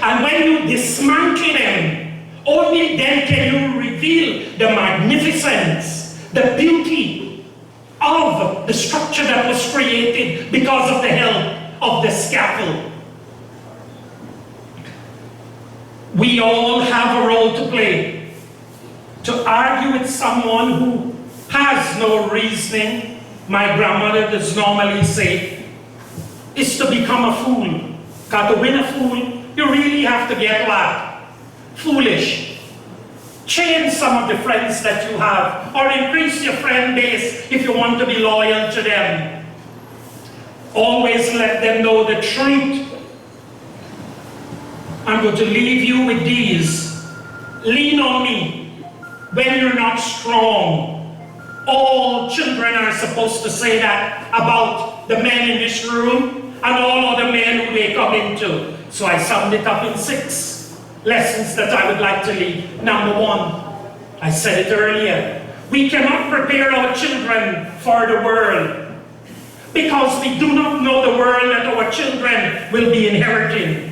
And when you dismantle them, only then can you reveal the magnificence, the beauty of the structure that was created because of the help of the scaffold. We all have a role to play. To argue with someone who has no reasoning, my grandmother does normally say, is to become a fool. Because to win a fool, you really have to get what? Foolish. Change some of the friends that you have, or increase your friend base if you want to be loyal to them. Always let them know the truth. I'm going to leave you with these. Lean on me when you're not strong. All children are supposed to say that about the men in this room and all other men who they come into. So I summed it up in 6 lessons that I would like to leave. Number 1, I said it earlier. We cannot prepare our children for the world because we do not know the world that our children will be inheriting.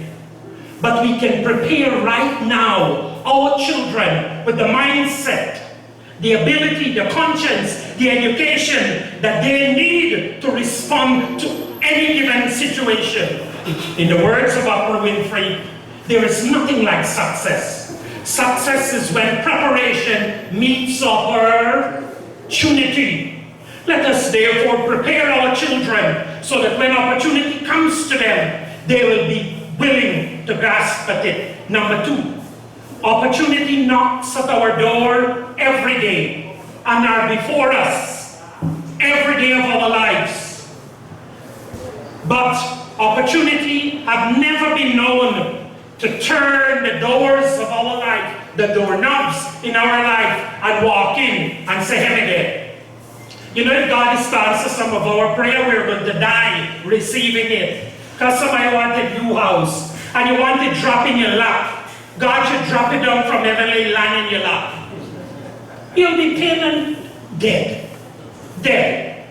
But we can prepare right now our children with the mindset, the ability, the conscience, the education that they need to respond to any given situation. In the words of Oprah Winfrey, there is nothing like success. Success is when preparation meets opportunity. Let us therefore prepare our children so that when opportunity comes to them, they will be willing to grasp at it. Number 2, opportunity knocks at our door every day and are before us every day of our lives. But opportunity have never been known to turn the doors of our life, the doorknobs in our life, and walk in and say, "Here again." You know, if God is to answer some of our prayer, we're going to die receiving it. Because somebody wanted a new house, and you want it drop in your lap. God should drop it down from heavenly land in your lap. You'll be pain and dead. Dead.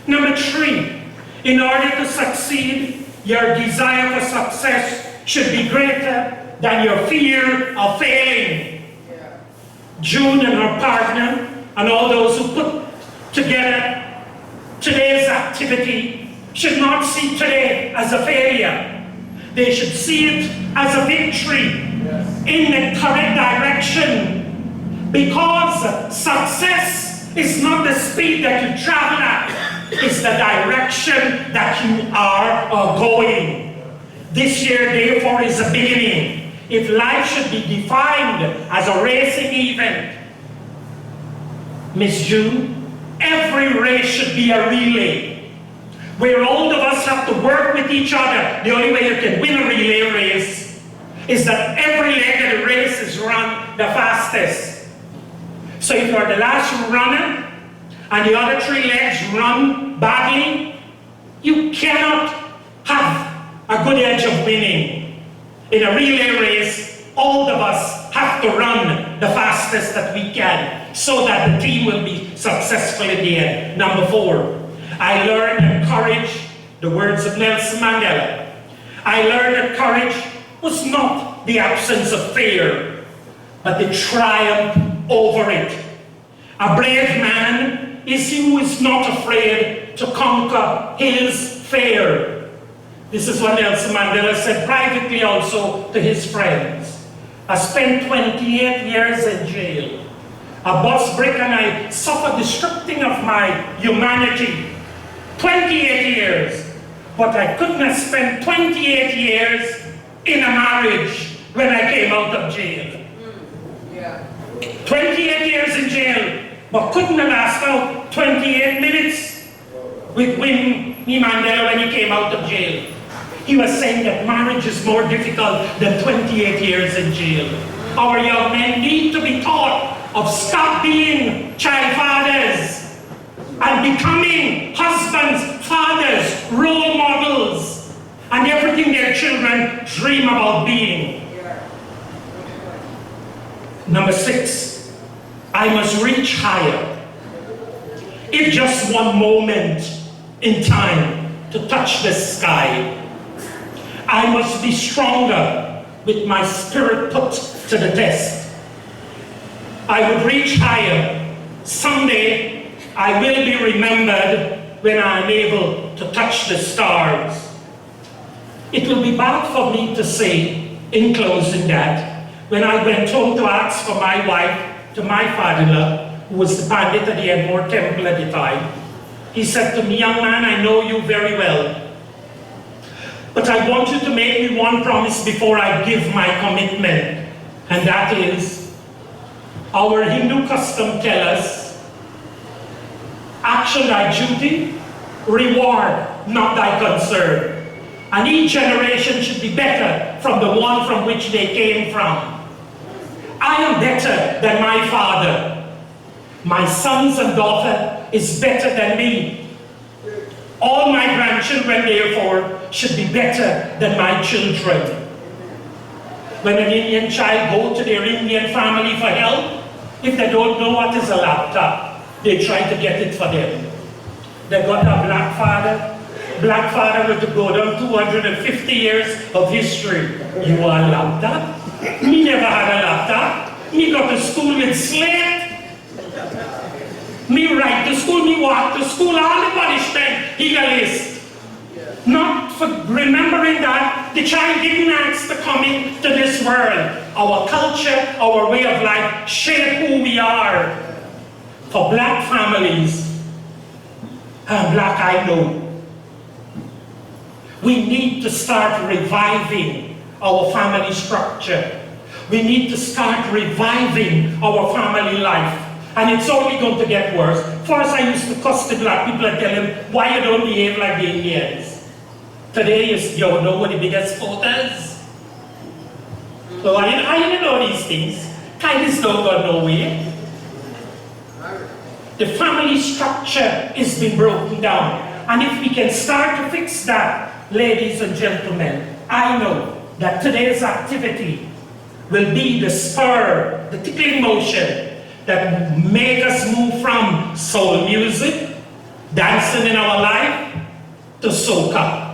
Number 3, in order to succeed, your desire for success should be greater than your fear of failing. June and her partner, and all those who put together today's activity, should not see today as a failure. They should see it as a victory in the correct direction. Because success is not the speed that you travel at, it's the direction that you are going. This year, therefore, is a beginning. If life should be defined as a racing event, Miss June, every race should be a relay, where all of us have to work with each other. The only way you can win a relay race is that every leg of the race is run the fastest. So if you're the last runner, and the other 3 legs run badly, you cannot have a good edge of winning. In a relay race, all of us have to run the fastest that we can, so that the team will be successful in the end. Number 4, I learned that courage, the words of Nelson Mandela, I learned that courage was not the absence of fear, but the triumph over it. A brave man is he who is not afraid to conquer his fear. This is what Nelson Mandela said privately also to his friends. I spent 28 years in jail. A bus break and I suffered the stripping of my humanity. 28 years. But I couldn't have spent 28 years in a marriage when I came out of jail. 28 years in jail, but couldn't have lasted out 28 minutes with Winnie Mandela when he came out of jail. He was saying that marriage is more difficult than 28 years in jail. Our young men need to be taught of stop being child fathers and becoming husbands, fathers, role models, and everything their children dream about being. Number 6, I must reach higher. If just one moment in time to touch the sky, I must be stronger with my spirit put to the test. I would reach higher. Someday I will be remembered when I am able to touch the stars. It will be bad for me to say, in closing, that when I went home to ask for my wife to my father-in-law, who was the pandit at the Edmore Temple at the time, he said to me, "Young man, I know you very well, but I want you to make me one promise before I give my commitment, and that is, our Hindu custom tells us, action thy duty, reward not thy concern. And each generation should be better from the one from which they came from. I am better than my father. My sons and daughter is better than me. All my grandchildren, therefore, should be better than my children." When an Indian child goes to their Indian family for help, if they don't know what is a laptop, they try to get it for them. They got a black father. Black father with to go down 250 years of history. You want a laptop? Me never had a laptop. Me go to school with slate. Me write to school, me walk to school, all the punishment, he got list. Not for remembering that the child didn't ask to come into this world. Our culture, our way of life shape who we are. For black families, and black I know, we need to start reviving our family structure. We need to start reviving our family life. And it's only going to get worse. First, I used to cuss the black people and tell them, why you don't behave like the Indians? Today, you don't know what the biggest sport is. So I didn't know these things. Kindness don't go nowhere. The family structure is being broken down. And if we can start to fix that, ladies and gentlemen, I know that today's activity will be the spur, the tickling motion that make us move from soul music, dancing in our life, to soca,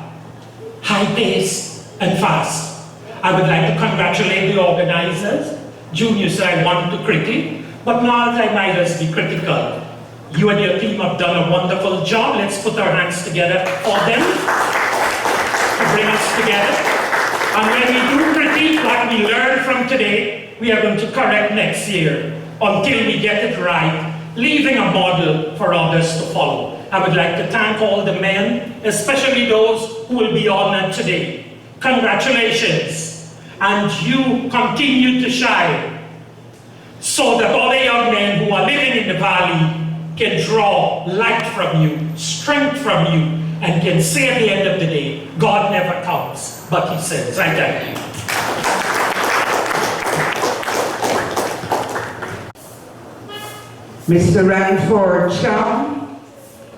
high pace and fast. I would like to congratulate the organizers. Junior said I wanted to critic, but now that I might as be critical. You and your team have done a wonderful job. Let's put our hands together for them to bring us together. And when we do critique what we learned from today, we are going to correct next year until we get it right, leaving a model for others to follow. I would like to thank all the men, especially those who will be honored today. Congratulations, and you continue to shine so that other young men who are living in the valley can draw light from you, strength from you, and can say at the end of the day, God never comes, but He sends. I thank you. Mr. Ranford Cham,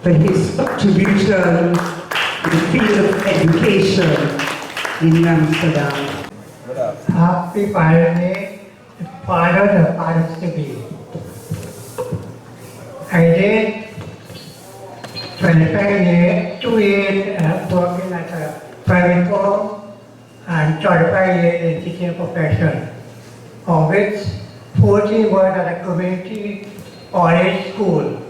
for his contribution in the field of education in Amsterdam. Happy Father's Day, Father the fathers to be. I did 25 years, 2 years working at a private firm and 35 years in teaching profession, of which 14 was at a community college school,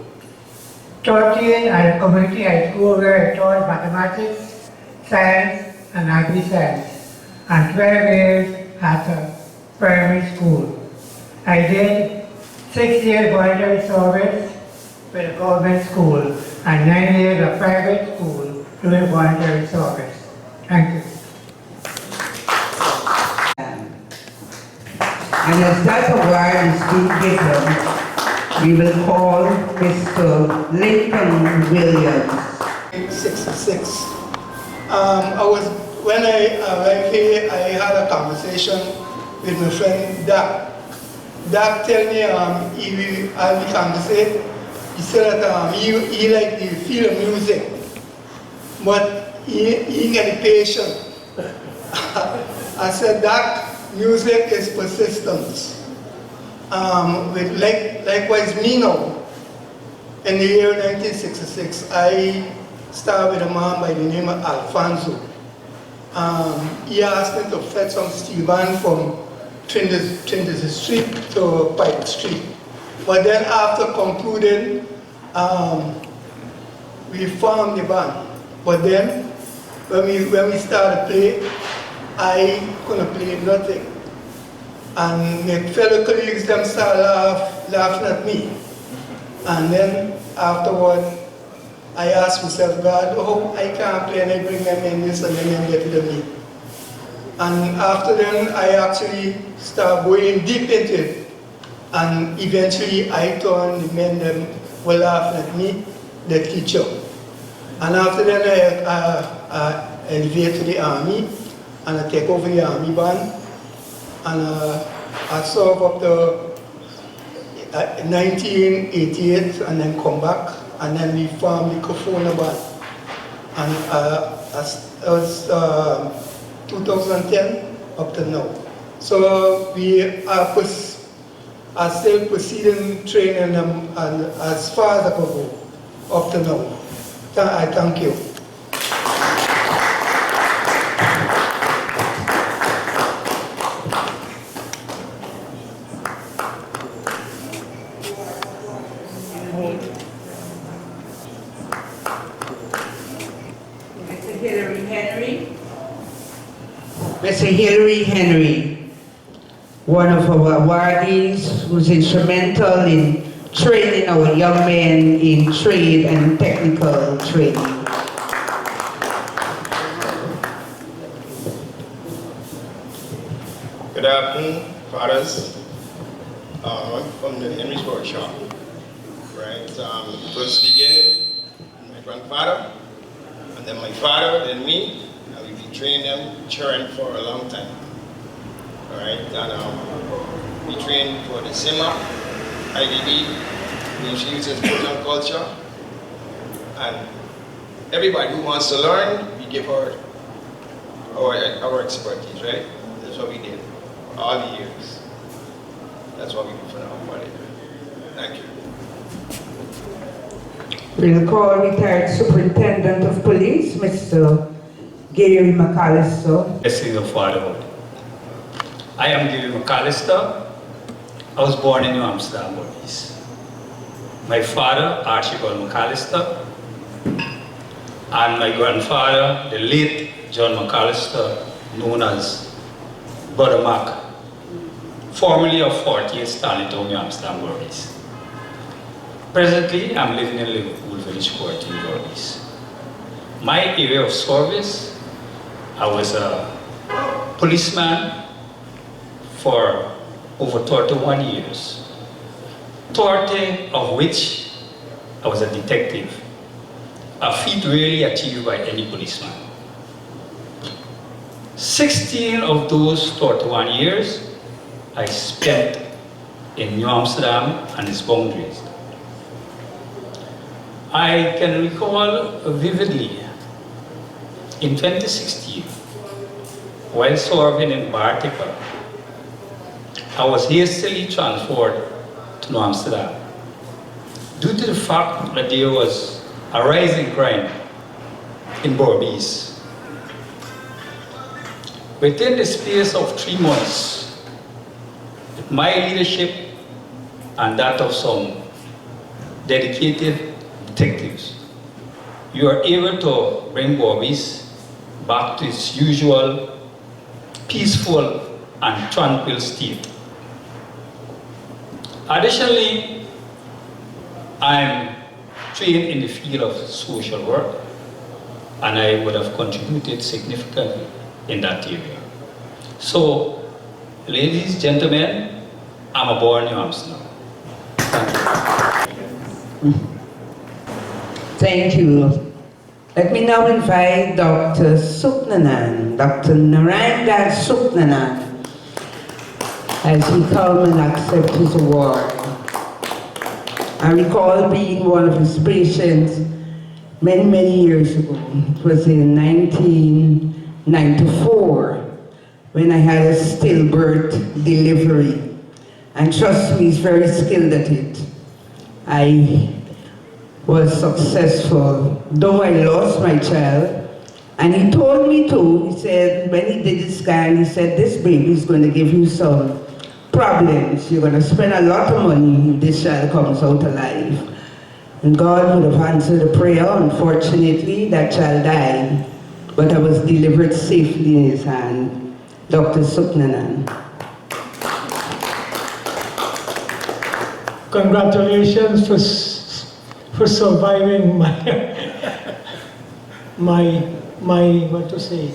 13 at a community high school where I taught mathematics, science and agri-science, and 12 years at a primary school. I did 6 years voluntary service with a government school and 9 years of private school doing voluntary service. Thank you. And as that award is being given, we will call Mr. Lincoln Williams. 66. When I arrived here, I had a conversation with my friend Doc. Doc told me as we conversate, he said that he liked the field of music, but he get patient. I said, Doc, music is persistence. Likewise me now, in the year 1966, I started with a man by the name of Alfonso. He asked me to fetch some steel band from Trinity Street to Pike Street. But then after concluding, we formed the band. But then, when we started play, I couldn't play nothing. And my fellow colleagues them started laughing at me. And then afterward, I asked myself, God, oh, I can't play, and I bring them in this and then get rid of me. And after then, I actually started going deep into it. And eventually, I turned the men them were laughing at me, the teacher. And after that, I elevated to the army, and I take over the army band. And I served up to 1988, and then come back, and then we formed the Kofona band. And it was 2010 up to now. So we are still proceeding training them, and as far as I can go, up to now. I thank you. Mr. Hilary Henry, one of our awardees who's instrumental in training our young men in trade and technical training. Good afternoon, fathers. I'm from the Henry's Workshop. Right, first beginning, my grandfather, and then my father, then me, trained them children for a long time. All right, and we trained for the SIMA, IDB, which uses proton culture, and everybody who wants to learn, we give her our expertise, right? That's what we did all the years. That's what we do for now, buddy. Thank you. We'll call retired Superintendent of Police, Mr. Gary McAllister. Blessings of fatherhood. I am Gary McAllister. I was born in New Amsterdam, Belize. My father, Archibald McAllister, and my grandfather, the late John McAllister, known as Brother Mac, formerly of 48 Stanleytown, New Amsterdam, Belize. Presently, I'm living in Liverpool Village Court in Belize. My area of service, I was a policeman for over 31 years, 30 of which I was a detective, a feat rarely achieved by any policeman. 16 of those 31 years I spent in New Amsterdam and its boundaries. I can recall vividly in 2016, while serving in Bartica, I was hastily transferred to New Amsterdam due to the fact that there was a rising crime in Belize. Within the space of 3 months, with my leadership and that of some dedicated detectives, you are able to bring Belize back to its usual peaceful and tranquil state. Additionally, I'm trained in the field of social work, and I would have contributed significantly in that area. So, ladies, gentlemen, I'm a born New Amsterdam. Thank you. Thank you. Let me now invite Dr. Suknanan, Dr. Narendra Suknanan, as he come and accept his award. I recall being one of his patients many, many years ago. It was in 1994 when I had a stillbirth delivery. And trust me, he's very skilled at it. I was successful, though I lost my child. And he told me to, he said, when he did the scan, he said, this baby is going to give you some problems. You're going to spend a lot of money if this child comes out alive. And God would have answered the prayer. Unfortunately, that child died, but I was delivered safely in his hand. Dr. Suknanan. Congratulations for surviving my what to say?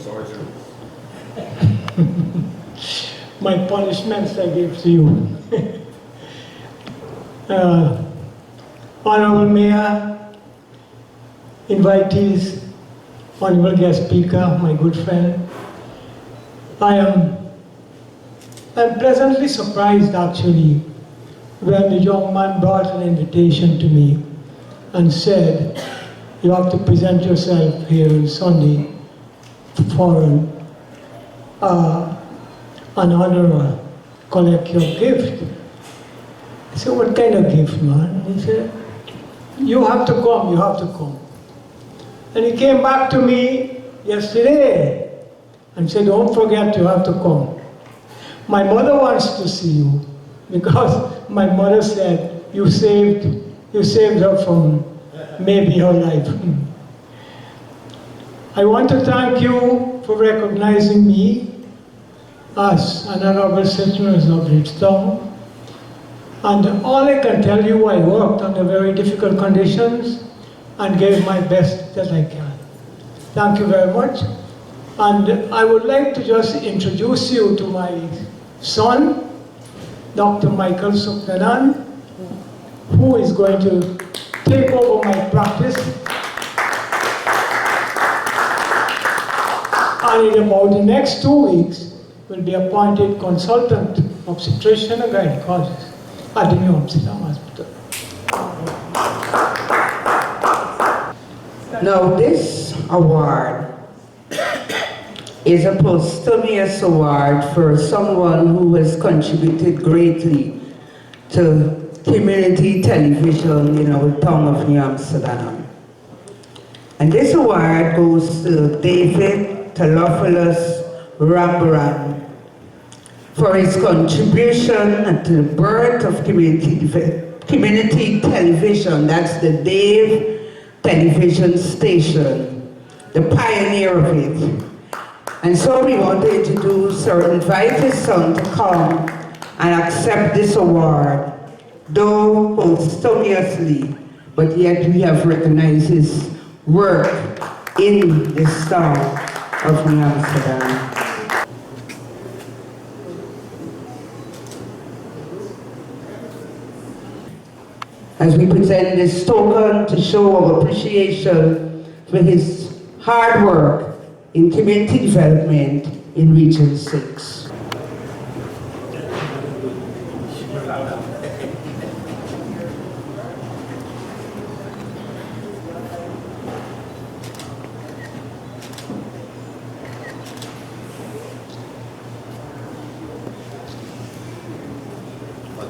My punishments I gave to you. Honorable Mayor, invitees, honorable guest speaker, my good friend, I'm pleasantly surprised actually when the young man brought an invitation to me and said, you have to present yourself here on Sunday for an honor, collect your gift. I said, what kind of gift, man? He said, you have to come, you have to come. And he came back to me yesterday and said, don't forget, you have to come. My mother wants to see you because my mother said, you saved her from maybe her life. I want to thank you for recognizing me as an honorable citizen of Bridgetown. And all I can tell you, I worked under very difficult conditions and gave my best that I can. Thank you very much. And I would like to just introduce you to my son, Dr. Michael Suknanan, who is going to take over my practice And in about the next 2 weeks, will be appointed consultant obstetrician and gynecologist at the New Amsterdam Hospital. Now this award is a posthumous award for someone who has contributed greatly to community television in our town of New Amsterdam. And this award goes to David Theophilus Rambran for his contribution to the birth of community television. That's the Dave television station, the pioneer of it. And so we want to introduce or invite his son to come and accept this award, though posthumously, but yet we have recognized his work in this town of New Amsterdam. As we present this token to show our appreciation for his hard work in community development in Region 6.